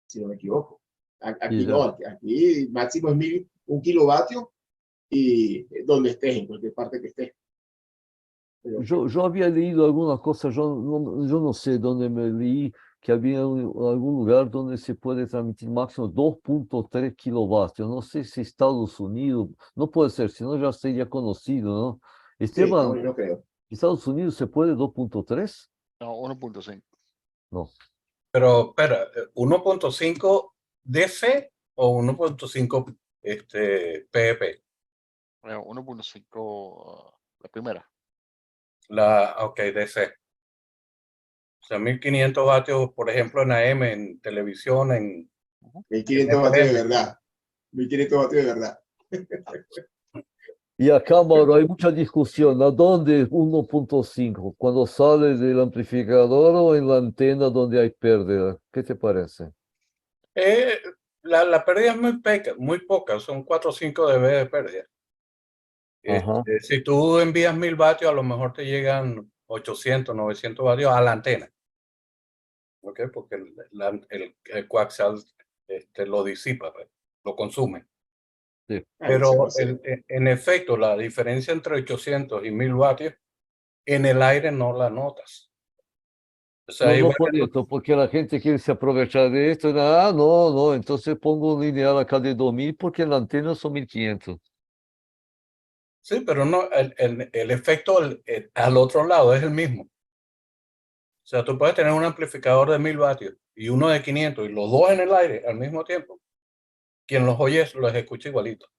si no me equivoco. Aquí no, aquí máximo es 1 kilovatio y donde estés, en cualquier parte que estés. Pero, Yo había leído alguna cosa, yo no sé dónde me leí que había algún lugar donde se puede transmitir máximo 2.3 kilovatios. No sé si Estados Unidos, no puede ser, si no ya sería conocido, ¿no? sí, Esteban, no, yo no creo. ¿Estados Unidos se puede 2.3? No, 1.5. No. Pero espera, 1.5 DC o 1.5 PEP. 1.5, la primera. Ok, DC. O sea, 1500 vatios, por ejemplo, en AM, en televisión, en 1500 vatios de verdad. 1500 vatios de verdad. Y acá, Mauro, hay mucha discusión. ¿A dónde es 1.5? ¿Cuando sale del amplificador o en la antena donde hay pérdida? ¿Qué te parece? la pérdida es muy poca, son 4 o 5 dB de pérdida. Ajá. Si tú envías 1000 vatios, a lo mejor te llegan 800, 900 vatios a la antena. ¿Ok? Porque el coaxial lo disipa, pues, lo consume. Sí. Pero en efecto, la diferencia entre 800 y 1000 vatios en el aire no la notas. O sea, No, hay no por varias- esto, porque la gente quiere se aprovechar de esto. Ah, no, no, entonces pongo un lineal acá de 2000 porque en la antena son 1500. sí, pero no, el efecto al otro lado es el mismo. O sea, tú puedes tener un amplificador de 1000 vatios y uno de 500 y los dos en el aire al mismo tiempo. Quien los oye los escucha igualito. Sí.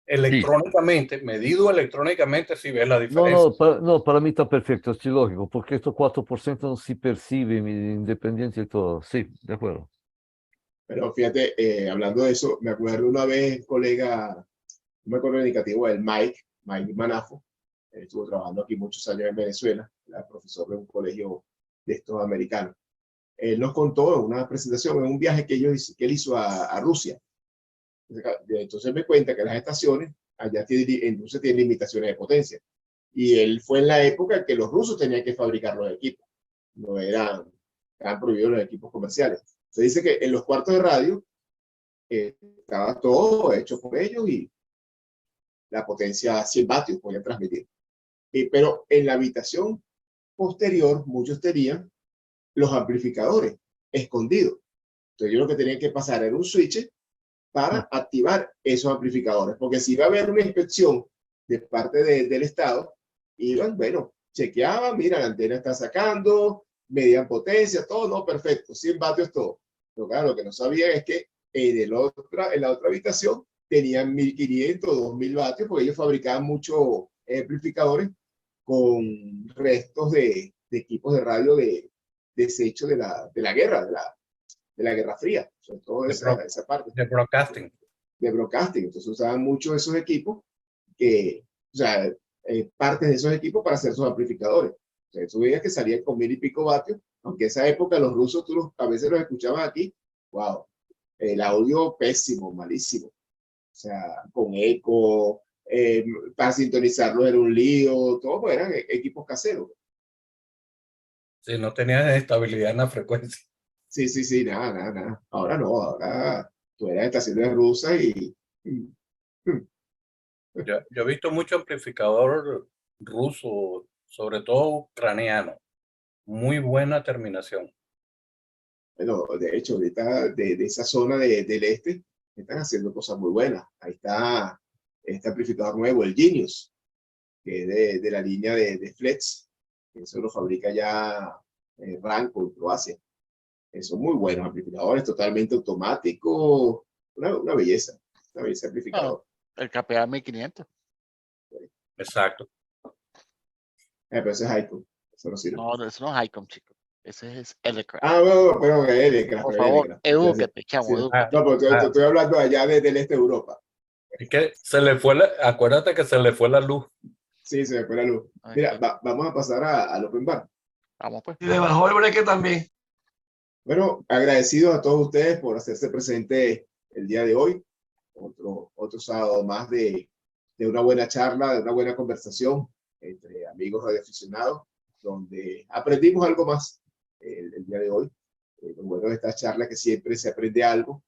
Electrónicamente, medido electrónicamente, sí ves la No, diferencia. no, para mí está perfecto, sí, lógico, porque estos 4% no se percibe independiente de todo. Sí, de acuerdo. Pero fíjate, hablando de eso, me acuerdo una vez, un colega, no me acuerdo el indicativo, el Mike Manafo, estuvo trabajando aquí muchos años en Venezuela, era profesor de un colegio de estos americanos. Él nos contó en una presentación, en un viaje que él hizo a Rusia. Entonces me cuenta que las estaciones allá tienen limitaciones de potencia. Y él fue en la época que los rusos tenían que fabricar los equipos. No estaban prohibidos los equipos comerciales. Se dice que en los cuartos de radio estaba todo hecho por ellos y la potencia 100 vatios podía transmitir. Pero en la habitación posterior, muchos tenían los amplificadores escondidos. Entonces, yo lo que tenía que pasar era un switch para activar esos amplificadores, porque si iba a haber una inspección de parte del Estado, iban, bueno, chequeaban, mira, la antena está sacando, medían potencia, todo, no, perfecto, 100 vatios todo. Pero claro, lo que no sabía es que en la otra habitación tenían 1500, 2000 vatios, porque ellos fabricaban muchos amplificadores con restos de equipos de radio de desecho de la guerra, de la Guerra Fría, sobre todo esa parte De broadcasting. de broadcasting. Entonces usaban mucho esos equipos que, o sea, partes de esos equipos para hacer sus amplificadores. O sea, tú veías que salían con 1000 y pico vatios, aunque esa época los rusos, a veces los escuchabas aquí, wow, el audio pésimo, malísimo. O sea, con eco, para sintonizarlos era un lío, todo pues, eran equipos caseros. Si no tenías estabilidad en la frecuencia. Sí, nada. Ahora no, ahora tú eras estaciones rusas y Yo he visto mucho amplificador ruso, sobre todo ucraniano. Muy buena terminación. bueno, de hecho, ahorita de esa zona del este están haciendo cosas muy buenas. Ahí está este amplificador nuevo, el Genius, que es de la línea de Flex, que eso lo fabrica ya Ranco en Croacia. Son muy buenos amplificadores, totalmente automáticos, una belleza No, amplificador. el KPA 1500. Exacto. Pero ese es Icon, eso no sirve. No, eso no es Icom, chico. Ese es Elecraft. Ah, bueno, pero Elecraft, Por favor, Elecraft. edúquete, chamo, Sí. edúquete. No, pero estoy hablando allá del este de Europa. Es que se le fue acuérdate que se le fue la luz. Sí, se me fue la luz. Ahí Mira, está. vamos a pasar al Open Bar. Vamos pues. Y le bajó el breque también. Bueno, agradecido a todos ustedes por hacerse presente el día de hoy. Otro sábado más de una buena charla, de una buena conversación entre amigos radioaficionados, donde aprendimos algo más el día de hoy. Lo bueno de esta charla es que siempre se aprende algo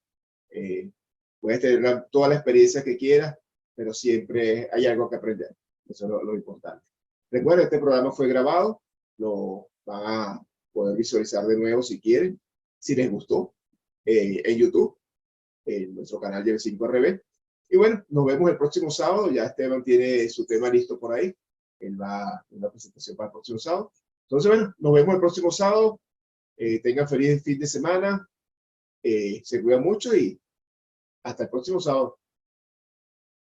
Puedes tener toda la experiencia que quieras, pero siempre hay algo que aprender. Eso es lo importante. Recuerda, este programa fue grabado, lo van a poder visualizar de nuevo si quieren, si les gustó, en YouTube, en nuestro canal de 5RB. Y bueno, nos vemos el próximo sábado. Ya Esteban tiene su tema listo por ahí. Él va a una presentación para el próximo sábado. Entonces, bueno, nos vemos el próximo sábado. Tengan feliz fin de semana. Se cuidan mucho y hasta el próximo sábado.